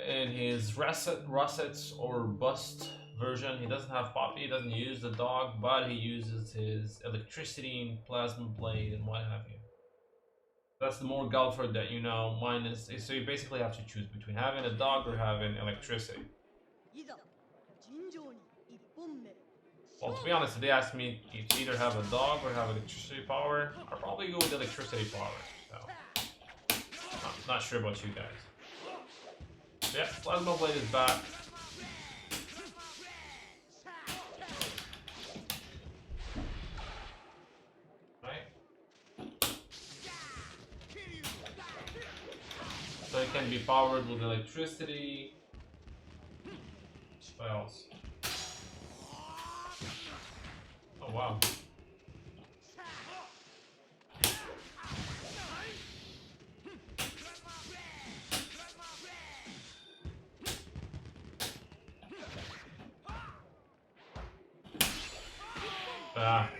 And his Rossets or Bust version, he doesn't have Poppy, he doesn't use the dog, but he uses his electricity and plasma blade and what have you. That's the more Galford that you know. Mine is so you basically have to choose between having a dog or having electricity. Well, to be honest, if they asked me to either have a dog or have electricity power, I'll probably go with electricity power. So, not sure about you guys. Yeah, Plasma Blade is back. Right? So it can be powered with electricity. What else? Oh wow. Ah.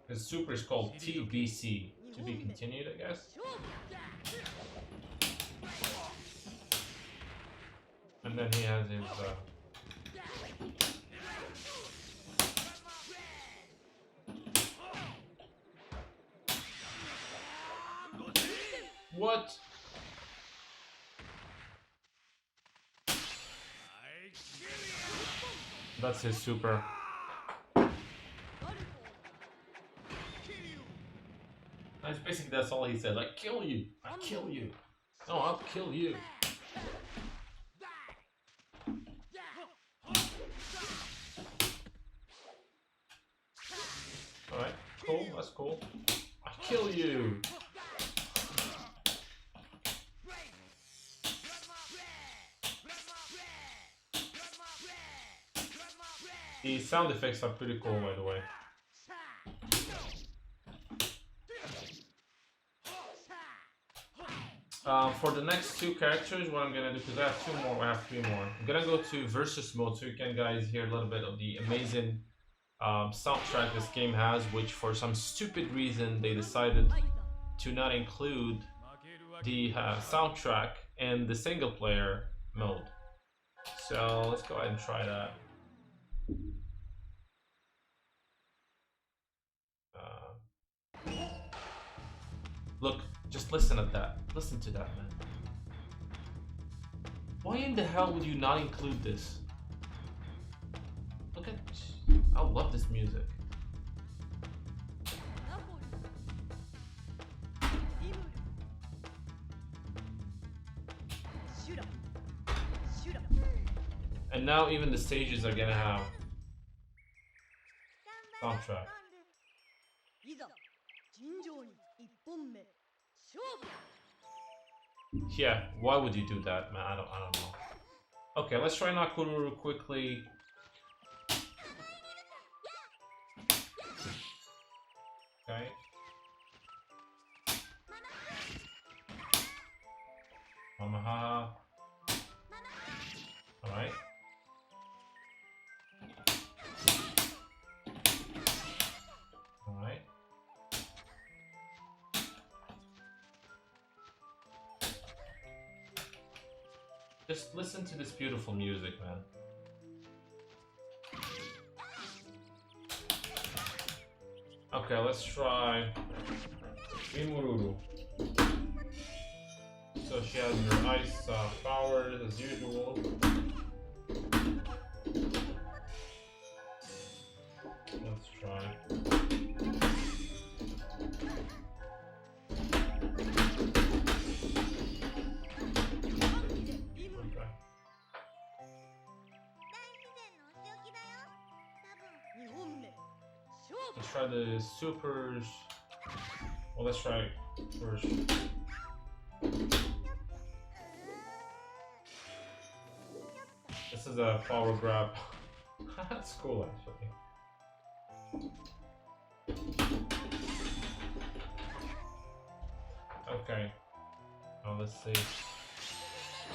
His super is called TBC. To be continued, I guess. And then he has his what? That's his super. That's basically that's all he said. Like, kill you. I kill you. No, I'll kill you. Alright, cool, that's cool. I kill you. The sound effects are pretty cool, by the way. For the next two characters, what I'm gonna do, because I have two more, I have three more. I'm gonna go to versus mode so you can guys hear a little bit of the amazing soundtrack this game has, which for some stupid reason they decided to not include the soundtrack in the single player mode. So let's go ahead and try that. Look, Just listen at that. Listen to that, man. Why in the hell would you not include this? Look at... I love this music. And now even the stages are gonna have soundtrack. Yeah, why would you do that, man? I don't know. Okay, let's try Nakururu quickly. Okay. Mamaha. Alright. Alright. Just listen to this beautiful music, man. Okay, let's try Rimururu. So she has her ice powers as usual. Let's try. Let's try the supers. Well, let's try first. This is a power grab. That's cool, actually. Okay. Now let's see.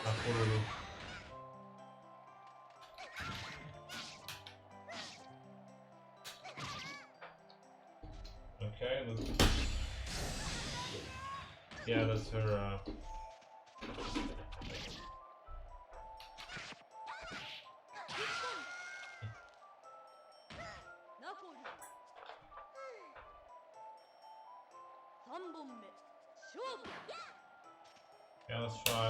Nakururu. Okay, yeah, that's her, yeah, let's try.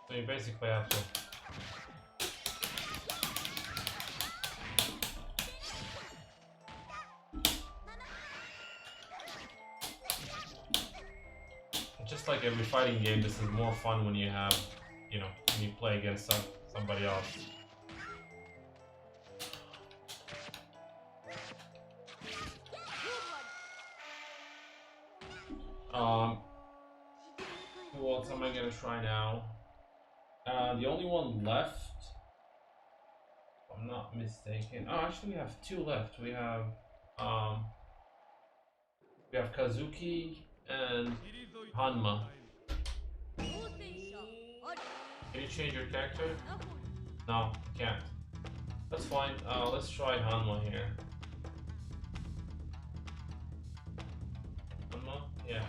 So you basically have to... Just like every fighting game, this is more fun when you have, you know, when you play against somebody else. Who else am I gonna try now? The only one left, if I'm not mistaken. Oh, actually, we have two left. We have Kazuki and Hanma. Can you change your character? No, you can't. That's fine. Let's try Hanma here. Hanma? Yeah.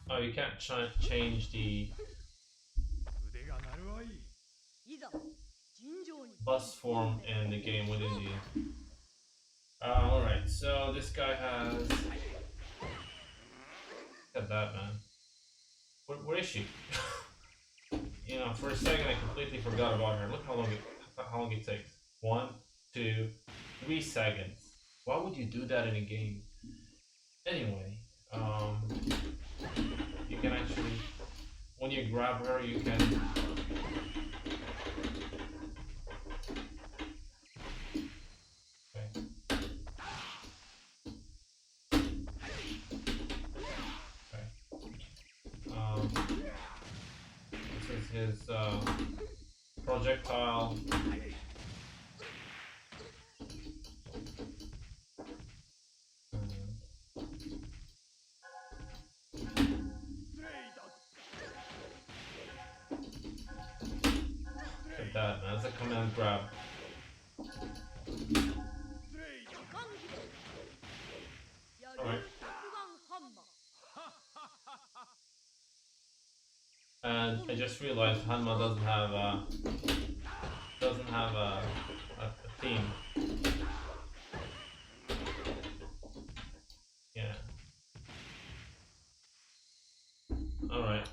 Oh, you can't change the bus form in the game within the... Alright, so this guy has... Look at that, man. Where is she? You know, for a second I completely forgot about her. Look how long it takes. 1, 2, 3 seconds. Why would you do that in a game? Anyway, you can actually, when you grab her, you can... Okay. This is his projectile. Look at that, man. That's a command grab. Alright. And I just realized Hanma doesn't doesn't have a theme. Yeah. Alright.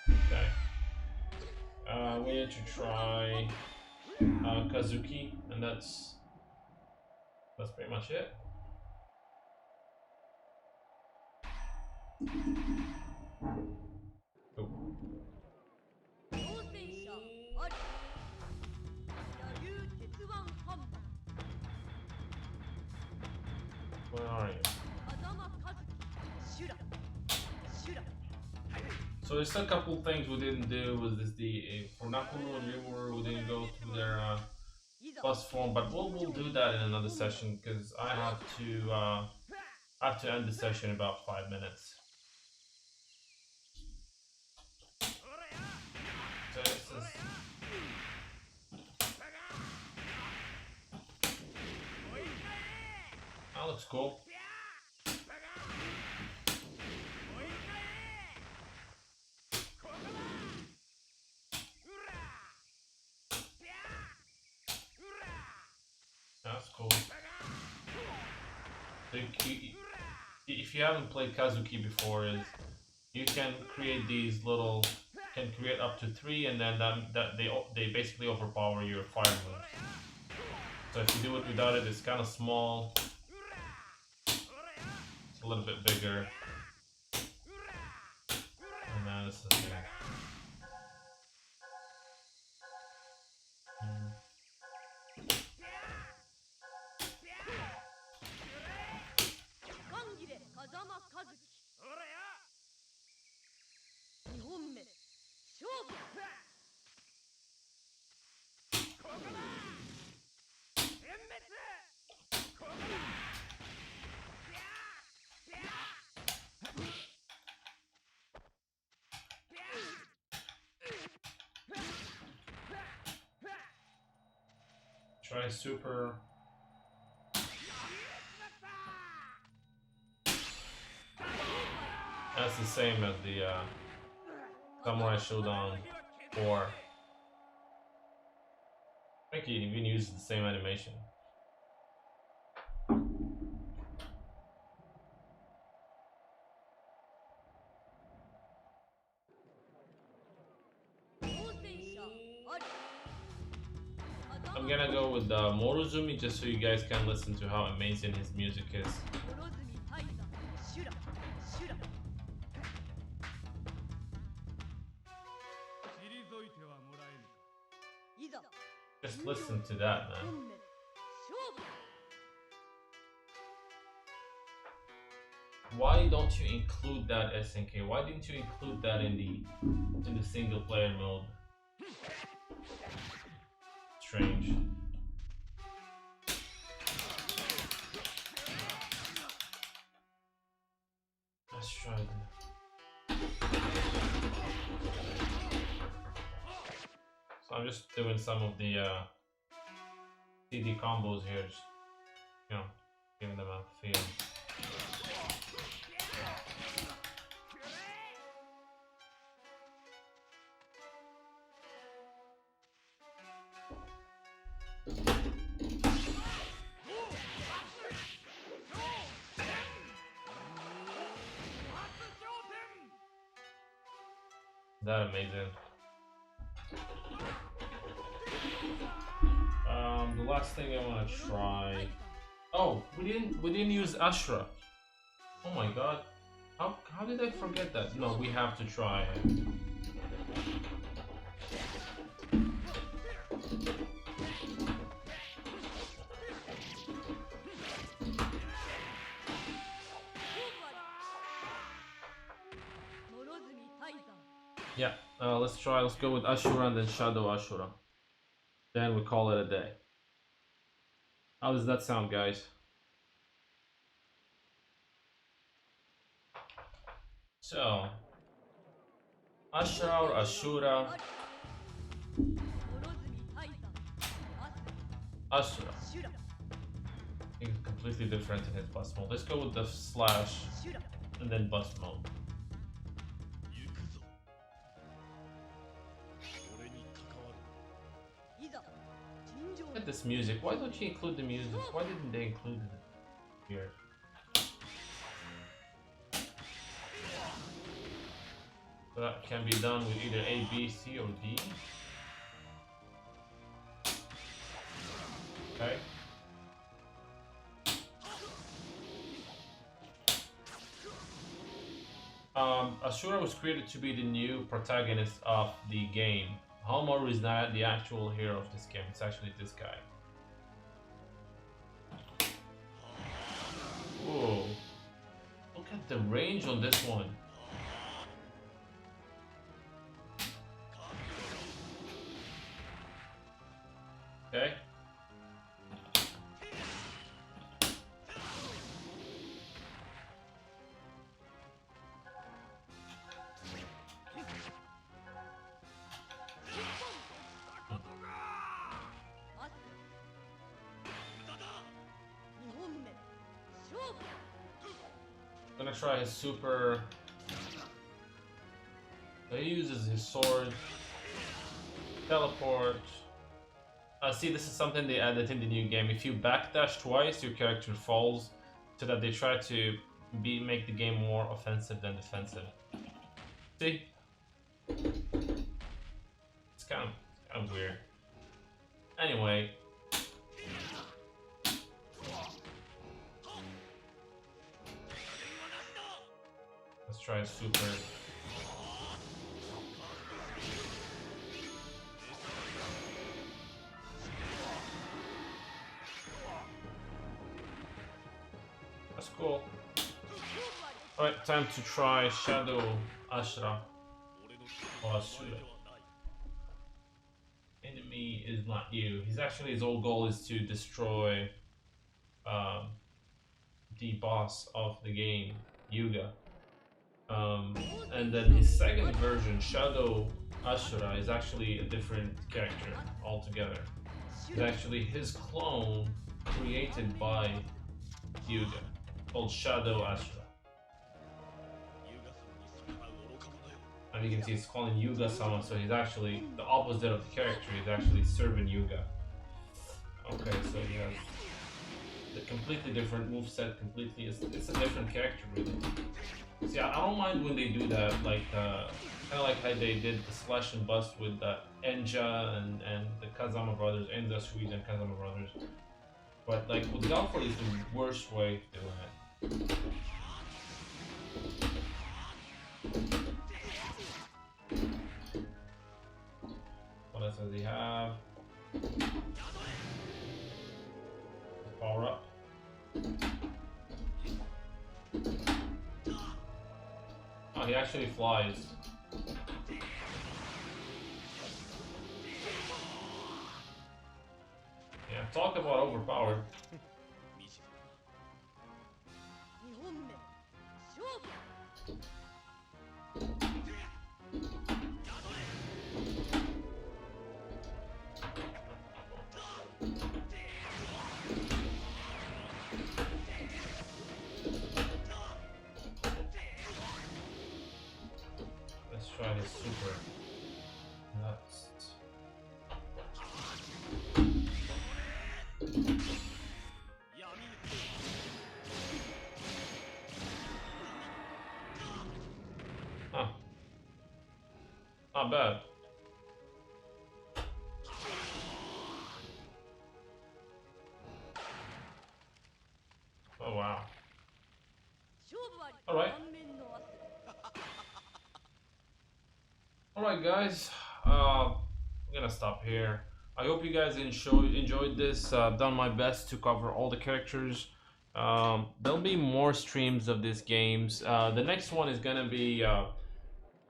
Okay. We need to try Kazuki, and that's pretty much it. Cool. Where are you? So there's a couple things we didn't do. Was this for Nakuru and Rimuru, we didn't go through their plus form, but we'll do that in another session because I have to end the session in about 5 minutes. So this is that looks cool. That's cool. So if you haven't played Kazuki before, you can create these little, can create up to 3, and then they basically overpower your fire moves. So if you do it without it, it's kind of small. It's a little bit bigger. And then this is big. Try super. That's the same as the Samurai Shodown 4. I think he even uses the same animation. I'm gonna go with Morozumi just so you guys can listen to how amazing his music is. Just listen to that, man. Why don't you include that SNK? Why didn't you include that in the single player mode? Strange. Let's try that. So I'm just doing some of the CD combos here, just, you know, giving them a feel. That amazing. The last thing I want to try. Oh, we didn't use Ashura. Oh my god. How did I forget that? No, we have to try it. Yeah, let's try. Let's go with Ashura and then Shadow Ashura. Then we call it a day. How does that sound, guys? So, Ashura or Ashura? Ashura. You can completely different in his bust mode. Let's go with the slash and then bust mode. Look at this music. Why don't you include the music? Why didn't they include it here? So that can be done with either A, B, C, or D. Okay. Ashura was created to be the new protagonist of the game. Homaru is not the actual hero of this game, it's actually this guy. Whoa. Look at the range on this one. Okay. Gonna try his super. So he uses his sword, teleport. See, this is something they added in the new game. If you backdash twice, your character falls, so that they try to make the game more offensive than defensive. See, it's kind of weird. Anyway. Let's try super. That's cool. Alright, time to try Shadow Ashra. Or Ashura. Enemy is not you. His whole goal is to destroy the boss of the game, Yuga. And then his second version, Shadow Ashura, is actually a different character altogether. It's actually his clone created by Yuga, called Shadow Ashura. And you can see it's calling Yuga-sama, so he's actually the opposite of the character. He's actually serving Yuga. Okay, so he has the completely different moveset. It's a different character, really. See, I don't mind when they do that, like kind of like how they did the slash and bust with Enja and the Kazama brothers, Enja Sweet and Kazama brothers. But like with Galford is the worst way of doing it. What else does he have? Power up. Oh, he actually flies. Yeah, talk about overpowered. Let's try his super. Nuts. Huh. Not bad. Oh wow. Alright. Alright guys, I'm gonna stop here. I hope you guys enjoyed this. I've done my best to cover all the characters. There'll be more streams of these games. The next one is gonna be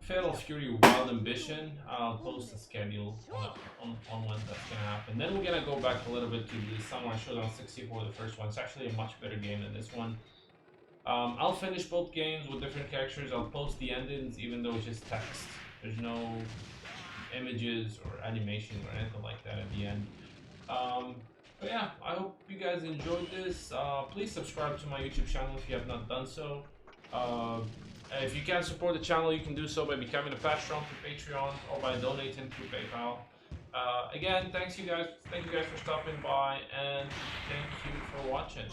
Fatal Fury Wild Ambition. I'll post a schedule on when that's gonna happen. Then we're gonna go back a little bit to the Samurai Shodown 64, the first one. It's actually a much better game than this one. I'll finish both games with different characters. I'll post the endings even though it's just text. There's no images or animations or anything like that at the end. But yeah, I hope you guys enjoyed this. Please subscribe to my YouTube channel if you have not done so. Uh, and if you can't support the channel, you can do so by becoming a patron through Patreon or by donating through PayPal. Again, thank you guys for stopping by, and thank you for watching.